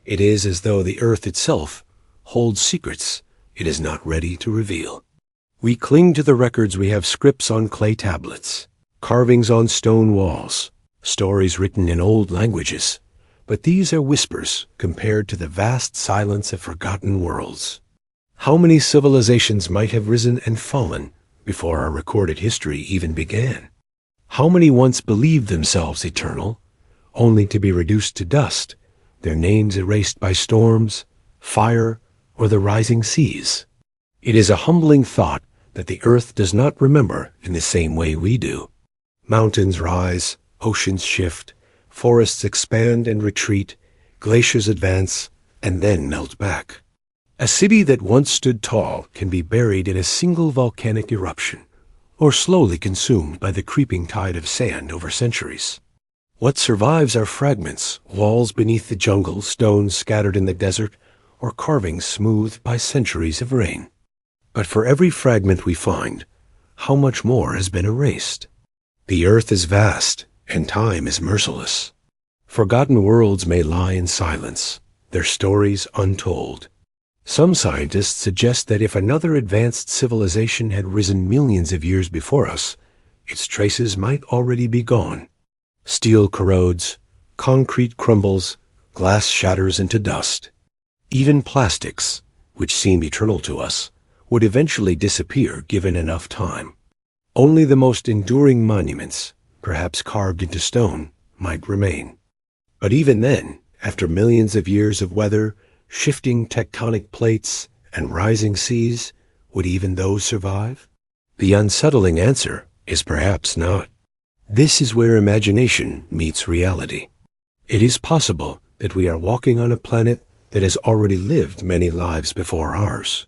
It is as though the earth itself holds secrets it is not ready to reveal. We cling to the records we have: scripts on clay tablets, carvings on stone walls, stories written in old languages, but these are whispers compared to the vast silence of forgotten worlds. How many civilizations might have risen and fallen before our recorded history even began? How many once believed themselves eternal, only to be reduced to dust, their names erased by storms, fire, or the rising seas? It is a humbling thought that the earth does not remember in the same way we do. Mountains rise, oceans shift, forests expand and retreat, glaciers advance, and then melt back. A city that once stood tall can be buried in a single volcanic eruption, or slowly consumed by the creeping tide of sand over centuries. What survives are fragments, walls beneath the jungle, stones scattered in the desert, or carvings smoothed by centuries of rain. But for every fragment we find, how much more has been erased? The earth is vast, and time is merciless. Forgotten worlds may lie in silence, their stories untold. Some scientists suggest that if another advanced civilization had risen millions of years before us, its traces might already be gone. Steel corrodes, concrete crumbles, glass shatters into dust. Even plastics, which seem eternal to us, would eventually disappear given enough time. Only the most enduring monuments, perhaps carved into stone, might remain. But even then, after millions of years of weather, shifting tectonic plates, and rising seas, would even those survive? The unsettling answer is perhaps not. This is where imagination meets reality. It is possible that we are walking on a planet that has already lived many lives before ours.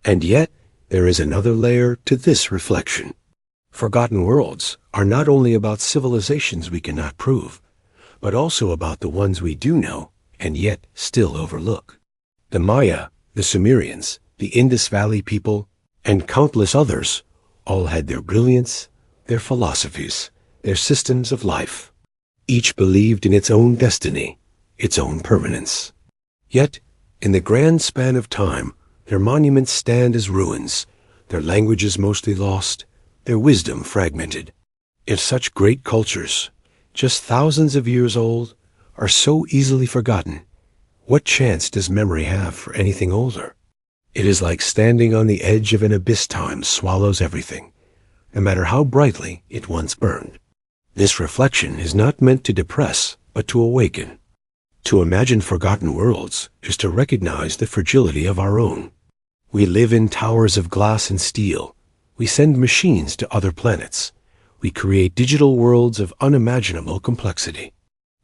And yet, there is another layer to this reflection. Forgotten worlds are not only about civilizations we cannot prove, but also about the ones we do know and yet still overlook. The Maya, the Sumerians, the Indus Valley people, and countless others all had their brilliance, their philosophies, their systems of life. Each believed in its own destiny, its own permanence. Yet, in the grand span of time, their monuments stand as ruins, their languages mostly lost, their wisdom fragmented. If such great cultures, just thousands of years old, are so easily forgotten, what chance does memory have for anything older? It is like standing on the edge of an abyss time swallows everything, no matter how brightly it once burned. This reflection is not meant to depress, but to awaken. To imagine forgotten worlds is to recognize the fragility of our own. We live in towers of glass and steel. We send machines to other planets. We create digital worlds of unimaginable complexity.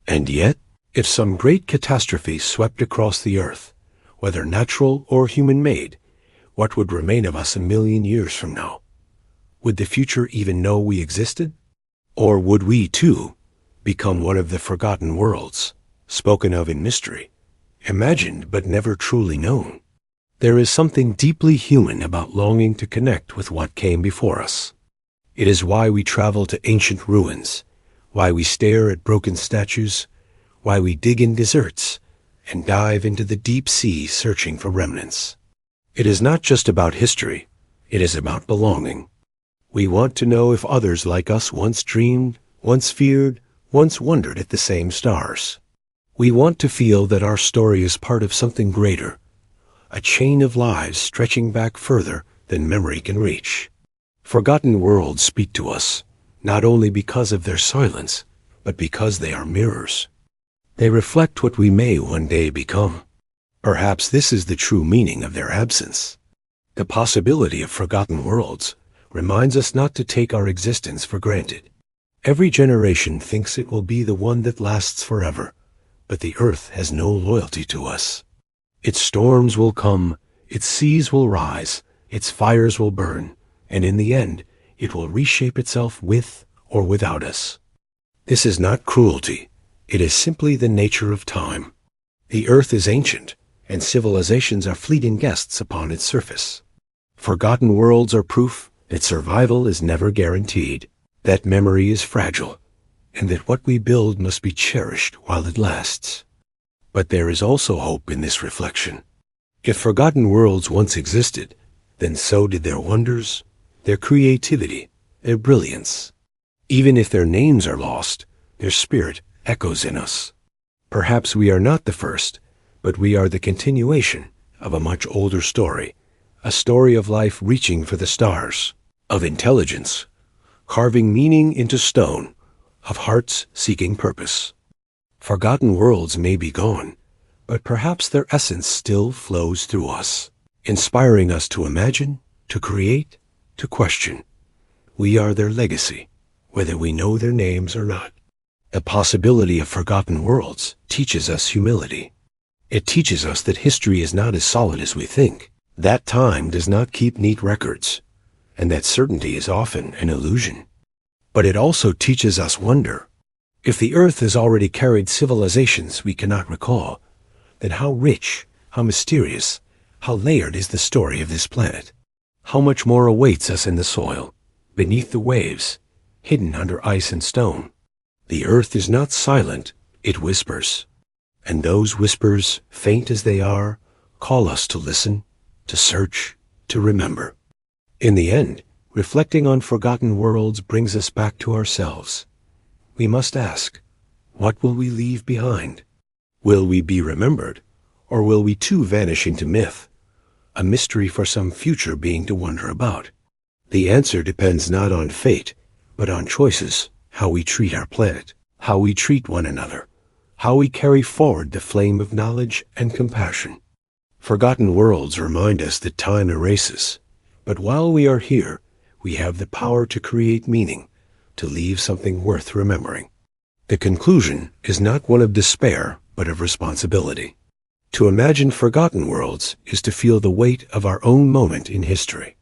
And yet, if some great catastrophe swept across the earth, whether natural or human-made, what would remain of us 1,000,000 years from now? Would the future even know we existed? Or would we, too, become one of the forgotten worlds, spoken of in mystery, imagined but never truly known? There is something deeply human about longing to connect with what came before us. It is why we travel to ancient ruins, why we stare at broken statues, why we dig in deserts, and dive into the deep sea searching for remnants. It is not just about history, it is about belonging. We want to know if others like us once dreamed, once feared, once wondered at the same stars. We want to feel that our story is part of something greater, a chain of lives stretching back further than memory can reach. Forgotten worlds speak to us, not only because of their silence, but because they are mirrors. They reflect what we may one day become. Perhaps this is the true meaning of their absence. The possibility of forgotten worlds reminds us not to take our existence for granted. Every generation thinks it will be the one that lasts forever, but the earth has no loyalty to us. Its storms will come, its seas will rise, its fires will burn, and in the end, it will reshape itself with or without us. This is not cruelty. It is simply the nature of time. The earth is ancient, and civilizations are fleeting guests upon its surface. Forgotten worlds are proof that survival is never guaranteed, that memory is fragile, and that what we build must be cherished while it lasts. But there is also hope in this reflection. If forgotten worlds once existed, then so did their wonders, their creativity, their brilliance. Even if their names are lost, their spirit echoes in us. Perhaps we are not the first, but we are the continuation of a much older story, a story of life reaching for the stars, of intelligence, carving meaning into stone, of hearts seeking purpose. Forgotten worlds may be gone, but perhaps their essence still flows through us, inspiring us to imagine, to create, to question. We are their legacy, whether we know their names or not. The possibility of forgotten worlds teaches us humility. It teaches us that history is not as solid as we think, that time does not keep neat records, and that certainty is often an illusion. But it also teaches us wonder. If the earth has already carried civilizations we cannot recall, then how rich, how mysterious, how layered is the story of this planet? How much more awaits us in the soil, beneath the waves, hidden under ice and stone? The earth is not silent, it whispers. And those whispers, faint as they are, call us to listen, to search, to remember. In the end, reflecting on forgotten worlds brings us back to ourselves. We must ask, what will we leave behind? Will we be remembered, or will we too vanish into myth? a mystery for some future being to wonder about. The answer depends not on fate, but on choices, how we treat our planet, how we treat one another, how we carry forward the flame of knowledge and compassion. Forgotten worlds remind us that time erases, but while we are here, we have the power to create meaning, to leave something worth remembering. The conclusion is not one of despair, but of responsibility. To imagine forgotten worlds is to feel the weight of our own moment in history.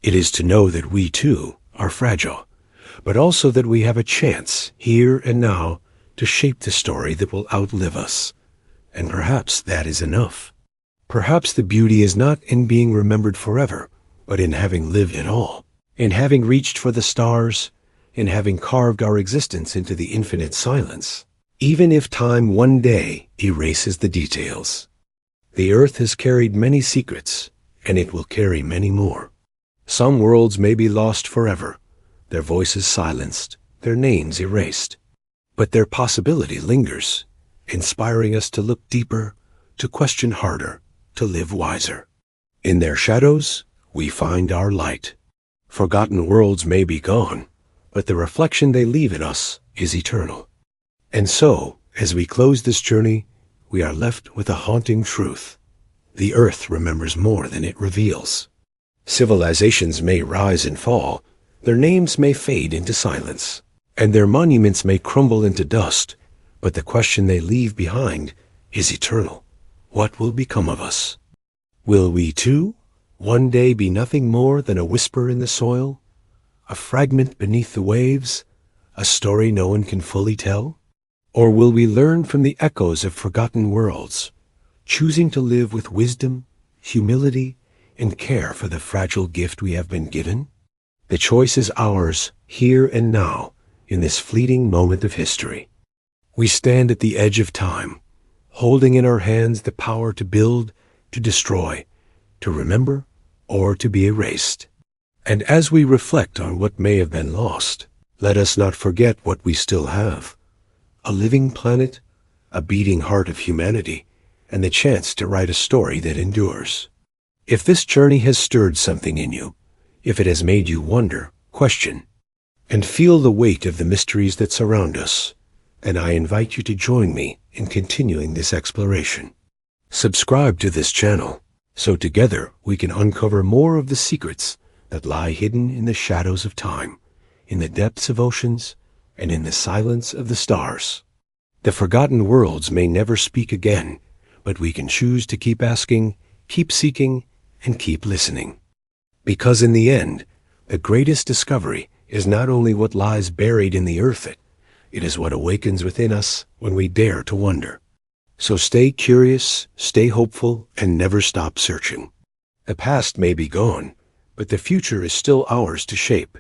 It is to know that we, too, are fragile, but also that we have a chance, here and now, to shape the story that will outlive us. And perhaps that is enough. Perhaps the beauty is not in being remembered forever, but in having lived it all, in having reached for the stars, in having carved our existence into the infinite silence, even if time one day erases the details. The earth has carried many secrets, and it will carry many more. Some worlds may be lost forever, their voices silenced, their names erased. But their possibility lingers, inspiring us to look deeper, to question harder, to live wiser. In their shadows, we find our light. Forgotten worlds may be gone, but the reflection they leave in us is eternal. And so, as we close this journey, we are left with a haunting truth. The earth remembers more than it reveals. Civilizations may rise and fall, their names may fade into silence, and their monuments may crumble into dust, but the question they leave behind is eternal. What will become of us? Will we too, one day be nothing more than a whisper in the soil, a fragment beneath the waves, a story no one can fully tell? Or will we learn from the echoes of forgotten worlds, choosing to live with wisdom, humility, and care for the fragile gift we have been given? The choice is ours, here and now, in this fleeting moment of history. We stand at the edge of time, holding in our hands the power to build, to destroy, to remember, or to be erased. And as we reflect on what may have been lost, let us not forget what we still have: a living planet, a beating heart of humanity, and the chance to write a story that endures. If this journey has stirred something in you, if it has made you wonder, question, and feel the weight of the mysteries that surround us, and I invite you to join me in continuing this exploration. Subscribe to this channel, so together we can uncover more of the secrets that lie hidden in the shadows of time, in the depths of oceans, and in the silence of the stars. The forgotten worlds may never speak again, but we can choose to keep asking, keep seeking, and keep listening. Because in the end, the greatest discovery is not only what lies buried in the earth, it is what awakens within us when we dare to wonder. So stay curious, stay hopeful, and never stop searching. The past may be gone, but the future is still ours to shape.